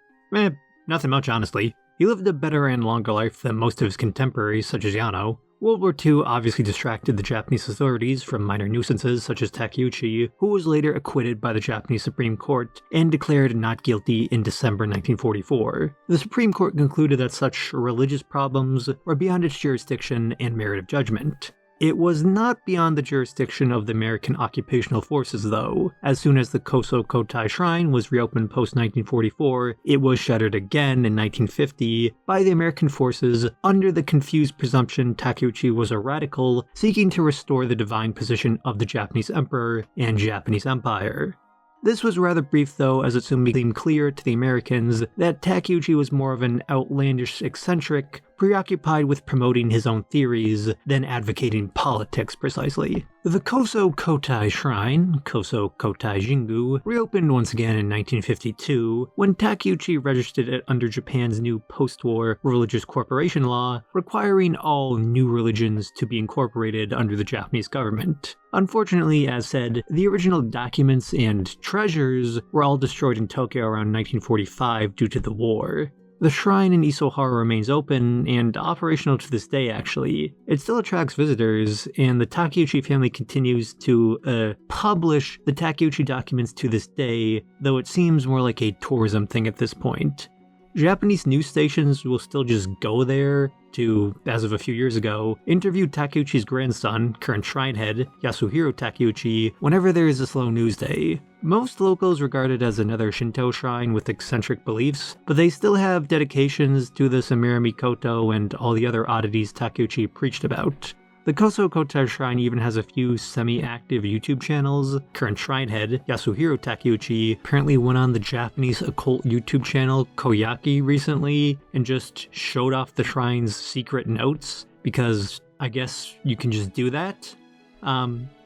Nothing much, honestly. He lived a better and longer life than most of his contemporaries, such as Yano. World War II obviously distracted the Japanese authorities from minor nuisances such as Takeuchi, who was later acquitted by the Japanese Supreme Court and declared not guilty in December 1944. The Supreme Court concluded that such religious problems were beyond its jurisdiction and merit of judgment. It was not beyond the jurisdiction of the American occupational forces, though. As soon as the Koso Kotai Shrine was reopened post-1944, it was shuttered again in 1950 by the American forces under the confused presumption Takeuchi was a radical seeking to restore the divine position of the Japanese emperor and Japanese empire. This was rather brief though, as it soon became clear to the Americans that Takeuchi was more of an outlandish eccentric, preoccupied with promoting his own theories than advocating politics precisely. The Koso Kotai Shrine, Koso Kotai Jingu, reopened once again in 1952 when Takeuchi registered it under Japan's new post-war religious corporation law, requiring all new religions to be incorporated under the Japanese government. Unfortunately, as said, the original documents and treasures were all destroyed in Tokyo around 1945 due to the war. The shrine in Isohara remains open and operational to this day, actually. It still attracts visitors, and the Takeuchi family continues to publish the Takeuchi documents to this day, though it seems more like a tourism thing at this point. Japanese news stations will still just go there to, as of a few years ago, interview Takeuchi's grandson, current shrine head, Yasuhiro Takeuchi, whenever there is a slow news day. Most locals regard it as another Shinto shrine with eccentric beliefs, but they still have dedications to the Sumera Mikoto and all the other oddities Takeuchi preached about. The Koso Kotai Shrine even has a few semi-active YouTube channels. Current shrine head, Yasuhiro Takeuchi, apparently went on the Japanese occult YouTube channel Koyaki recently and just showed off the shrine's secret notes, because I guess you can just do that.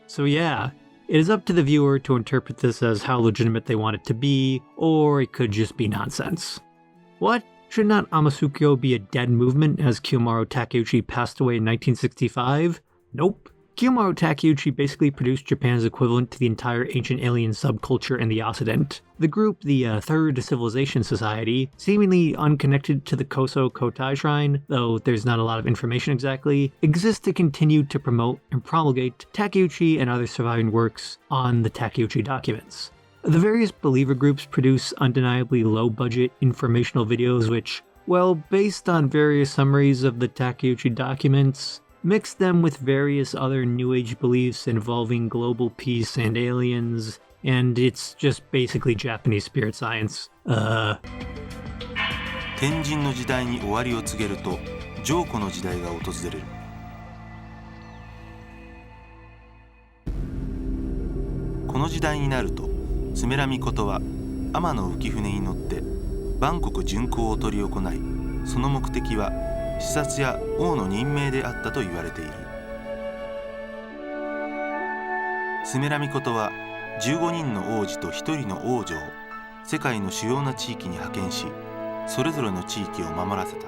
So yeah, it is up to the viewer to interpret this as how legitimate they want it to be, or it could just be nonsense. What? Should not Amasukyo be a dead movement as Kiyomaro Takeuchi passed away in 1965? Nope. Kiyomaro Takeuchi basically produced Japan's equivalent to the entire ancient alien subculture in the Occident. The group, the Third Civilization Society, seemingly unconnected to the Koso Kotai Shrine, though there's not a lot of information exactly, exists to continue to promote and promulgate Takeuchi and other surviving works on the Takeuchi documents. The various believer groups produce undeniably low-budget informational videos which, well, based on various summaries of the Takeuchi documents, mix them with various other New Age beliefs involving global peace and aliens, and it's just basically Japanese spirit science. 天神の時代に終わりを告げると、浄古の時代が訪れる。この時代になると、スメラミコトは天の浮舟に乗って万国巡行を執り行い、その目的は視察や王の任命であったと言われている。スメラミコトは15人の王子と1人の王女を世界の主要な地域に派遣し、それぞれの地域を守らせた。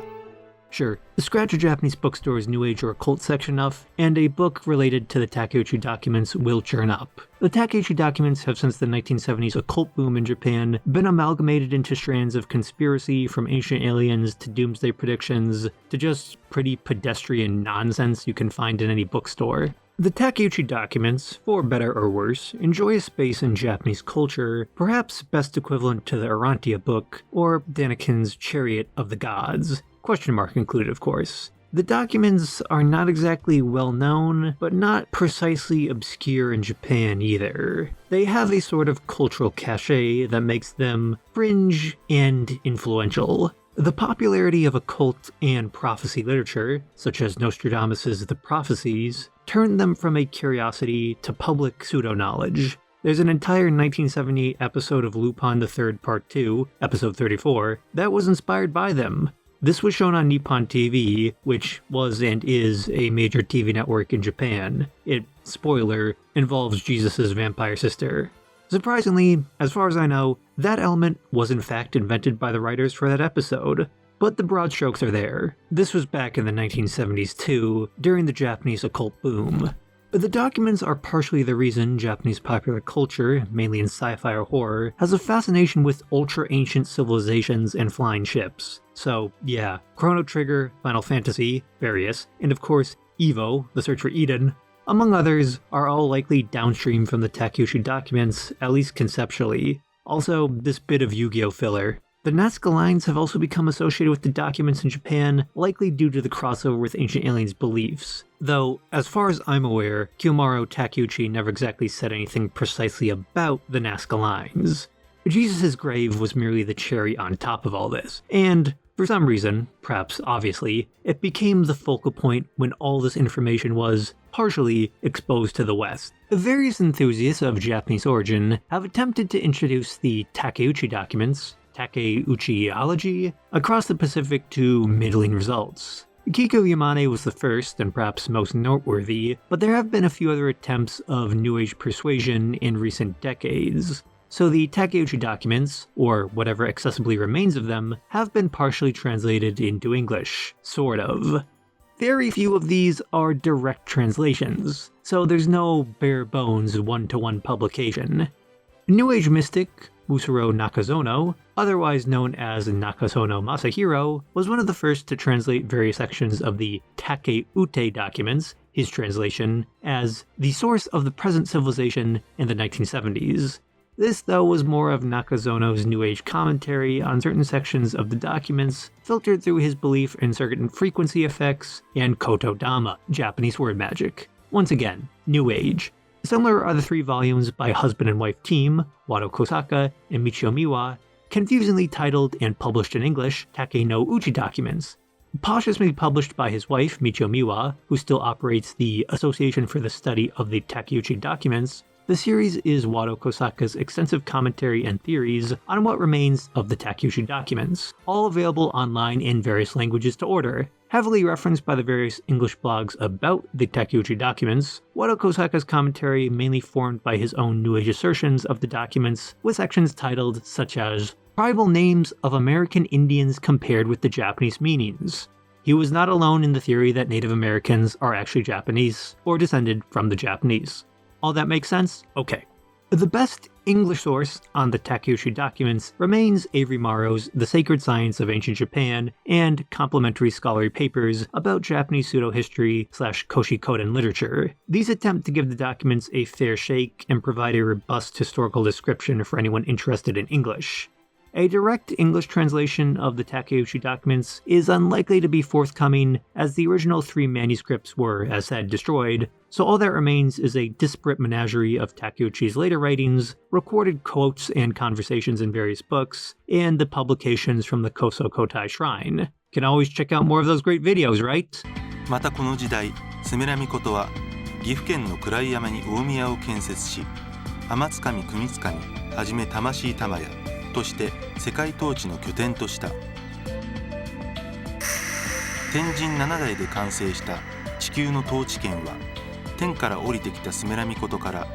Sure, scratch a Japanese bookstore's New Age or occult section enough, and a book related to the Takuchi documents will churn up. The Takuchi documents have since the 1970s occult boom in Japan been amalgamated into strands of conspiracy from ancient aliens to doomsday predictions to just pretty pedestrian nonsense you can find in any bookstore. The Takuchi documents, for better or worse, enjoy a space in Japanese culture, perhaps best equivalent to the Urantia book, or Daniken's Chariot of the Gods. Question mark included, of course. The documents are not exactly well known, but not precisely obscure in Japan either. They have a sort of cultural cachet that makes them fringe and influential. The popularity of occult and prophecy literature, such as Nostradamus' The Prophecies, turned them from a curiosity to public pseudo-knowledge. There's an entire 1978 episode of Lupin III Part 2, episode 34, that was inspired by them. This was shown on Nippon TV, which was and is a major TV network in Japan. It, spoiler, involves Jesus' vampire sister. Surprisingly, as far as I know, that element was in fact invented by the writers for that episode, but the broad strokes are there. This was back in the 1970s too, during the Japanese occult boom. The documents are partially the reason Japanese popular culture, mainly in sci-fi or horror, has a fascination with ultra-ancient civilizations and flying ships. So yeah, Chrono Trigger, Final Fantasy, various, and of course Evo, The Search for Eden, among others, are all likely downstream from the Takuchi documents, at least conceptually. Also, this bit of Yu-Gi-Oh! Filler. The Nazca lines have also become associated with the documents in Japan, likely due to the crossover with Ancient Aliens' beliefs. Though, as far as I'm aware, Kiyomaro Takeuchi never exactly said anything precisely about the Nazca lines. Jesus' grave was merely the cherry on top of all this, and for some reason, perhaps obviously, it became the focal point when all this information was, partially, exposed to the West. Various enthusiasts of Japanese origin have attempted to introduce the Takeuchi documents, Takenouchiology, across the Pacific to middling results. Kiko Yamane was the first and perhaps most noteworthy, but there have been a few other attempts of New Age persuasion in recent decades. So the Takeuchi documents, or whatever accessibly remains of them, have been partially translated into English, sort of. Very few of these are direct translations, so there's no bare-bones one-to-one publication. New Age mystic Usuro Nakazono, otherwise known as Nakazono Masahiro, was one of the first to translate various sections of the Takeute documents, his translation, as the source of the present civilization in the 1970s. This, though, was more of Nakazono's New Age commentary on certain sections of the documents, filtered through his belief in certain frequency effects and Kotodama, Japanese word magic. Once again, New Age. Similar are the 3 volumes by husband and wife team, Wado Kosaka and Michio Miwa, confusingly titled and published in English Takenouchi documents. Posthumously published by his wife, Michio Miwa, who still operates the Association for the Study of the Takuchi documents, the series is Wado Kosaka's extensive commentary and theories on what remains of the Takuchi documents, all available online in various languages to order. Heavily referenced by the various English blogs about the Takuchi documents, Wado Kosaka's commentary mainly formed by his own New Age assertions of the documents, with sections titled such as Tribal Names of American Indians Compared with the Japanese Meanings. He was not alone in the theory that Native Americans are actually Japanese, or descended from the Japanese. All that makes sense? Okay. The best English source on the Takuchi documents remains Avery Marrow's The Sacred Science of Ancient Japan and complementary scholarly papers about Japanese pseudo-history/Koshi Koden literature. These attempt to give the documents a fair shake and provide a robust historical description for anyone interested in English. A direct English translation of the Takeuchi documents is unlikely to be forthcoming, as the original 3 manuscripts were, as said, destroyed, so all that remains is a disparate menagerie of Takeuchi's later writings, recorded quotes and conversations in various books, and the publications from the Koso Kotai Shrine. Can always check out more of those great videos, right? またこの時代、スメラミコトは岐阜県の暗い山に大宮を建設し、天津神国津神はじめ魂玉屋として世界統治の拠点とした。天神7代で完成した地球の統治権は、天から降りてきたスメラミコトから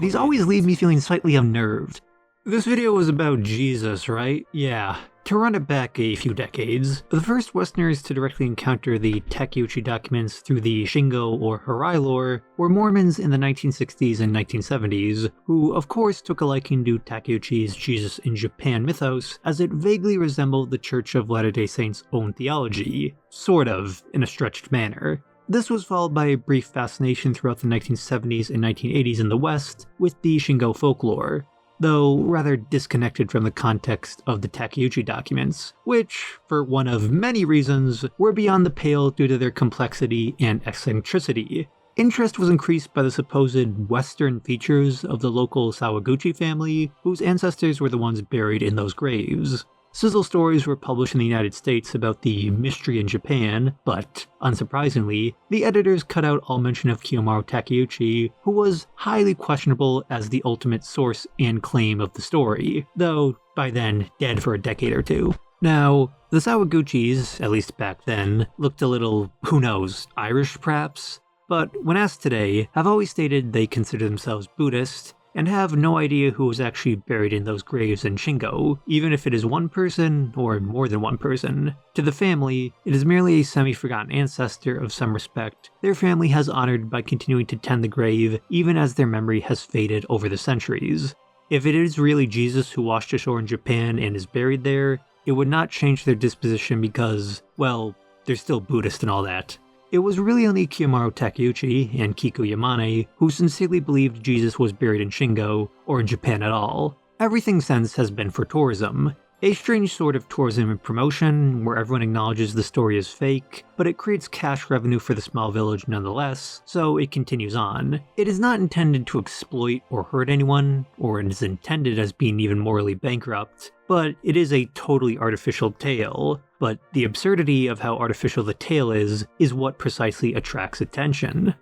These always leave me feeling slightly unnerved. This video was about Jesus, right? Yeah. To run it back a few decades, the first Westerners to directly encounter the Takuchi documents through the Shingo or Herai lore were Mormons in the 1960s and 1970s, who of course took a liking to Takuchi's Jesus in Japan mythos, as it vaguely resembled the Church of Latter-day Saints' own theology, sort of, in a stretched manner. This was followed by a brief fascination throughout the 1970s and 1980s in the West with the Shingo folklore, though rather disconnected from the context of the Takuchi documents, which, for one of many reasons, were beyond the pale due to their complexity and eccentricity. Interest was increased by the supposed Western features of the local Sawaguchi family, whose ancestors were the ones buried in those graves. Sizzle stories were published in the United States about the mystery in Japan, but, unsurprisingly, the editors cut out all mention of Kiyomaro Takeuchi, who was highly questionable as the ultimate source and claim of the story, though by then dead for a decade or two. Now, the Sawaguchis, at least back then, looked a little, who knows, Irish perhaps? But when asked today, have always stated they consider themselves Buddhist, and have no idea who was actually buried in those graves in Shingo, even if it is one person or more than one person. To the family, it is merely a semi-forgotten ancestor of some respect their family has honored by continuing to tend the grave even as their memory has faded over the centuries. If it is really Jesus who washed ashore in Japan and is buried there, it would not change their disposition because, well, they're still Buddhist and all that. It was really only Kiyomaro Takeuchi and Kiku Yamane who sincerely believed Jesus was buried in Shingo, or in Japan at all. Everything since has been for tourism. A strange sort of tourism and promotion, where everyone acknowledges the story is fake, but it creates cash revenue for the small village nonetheless, so it continues on. It is not intended to exploit or hurt anyone, or it is intended as being even morally bankrupt, but it is a totally artificial tale. But the absurdity of how artificial the tale is what precisely attracts attention.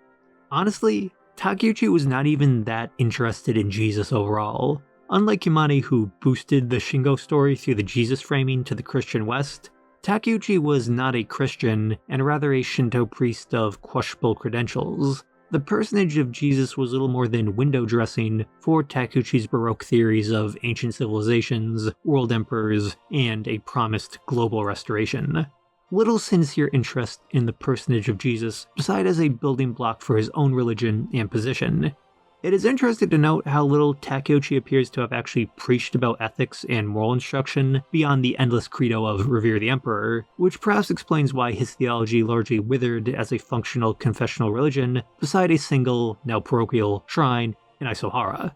Honestly, Takuchi was not even that interested in Jesus overall. Unlike Yamane, who boosted the Shingo story through the Jesus framing to the Christian West, Takuchi was not a Christian, and rather a Shinto priest of questionable credentials. The personage of Jesus was little more than window dressing for Takuchi's Baroque theories of ancient civilizations, world emperors, and a promised global restoration. Little sincere interest in the personage of Jesus, beside as a building block for his own religion and position. It is interesting to note how little Takuchi appears to have actually preached about ethics and moral instruction beyond the endless credo of Revere the Emperor, which perhaps explains why his theology largely withered as a functional confessional religion beside a single, now parochial, shrine in Isohara.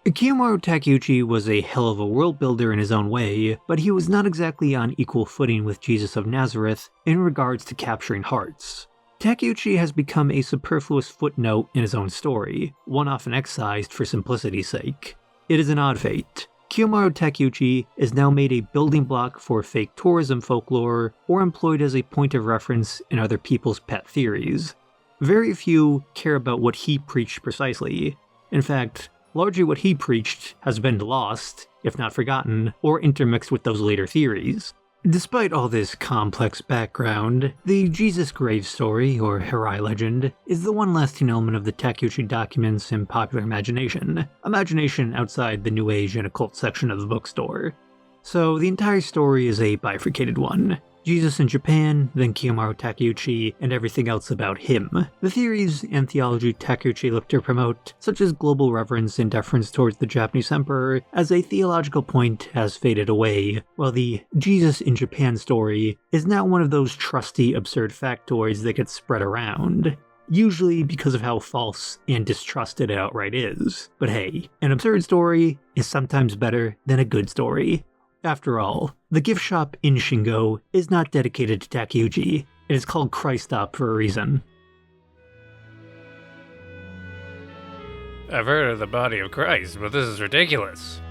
Kiyomaro Takeuchi was a hell of a world builder in his own way, but he was not exactly on equal footing with Jesus of Nazareth in regards to capturing hearts. Takeuchi has become a superfluous footnote in his own story, one often excised for simplicity's sake. It is an odd fate. Kiyomaro Takeuchi is now made a building block for fake tourism folklore, or employed as a point of reference in other people's pet theories. Very few care about what he preached precisely. In fact, largely what he preached has been lost, if not forgotten, or intermixed with those later theories. Despite all this complex background, the Jesus grave story, or Herai legend, is the one lasting element of the Takuchi documents in popular imagination outside the New Age and occult section of the bookstore. So the entire story is a bifurcated one. Jesus in Japan, then Kiyomaro Takeuchi, and everything else about him. The theories and theology Takuchi looked to promote, such as global reverence and deference towards the Japanese emperor, as a theological point has faded away, while the Jesus in Japan story is now one of those trusty, absurd factoids that gets spread around. Usually because of how false and distrusted it outright is. But hey, an absurd story is sometimes better than a good story. After all, the gift shop in Shingo is not dedicated to Takeuchi. It is called Christ Stop for a reason. I've heard of the body of Christ, but this is ridiculous.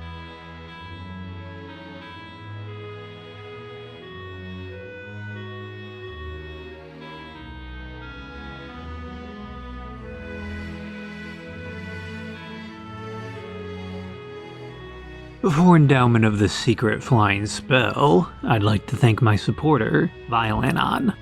For endowment of the secret flying spell, I'd like to thank my supporter, Violanon.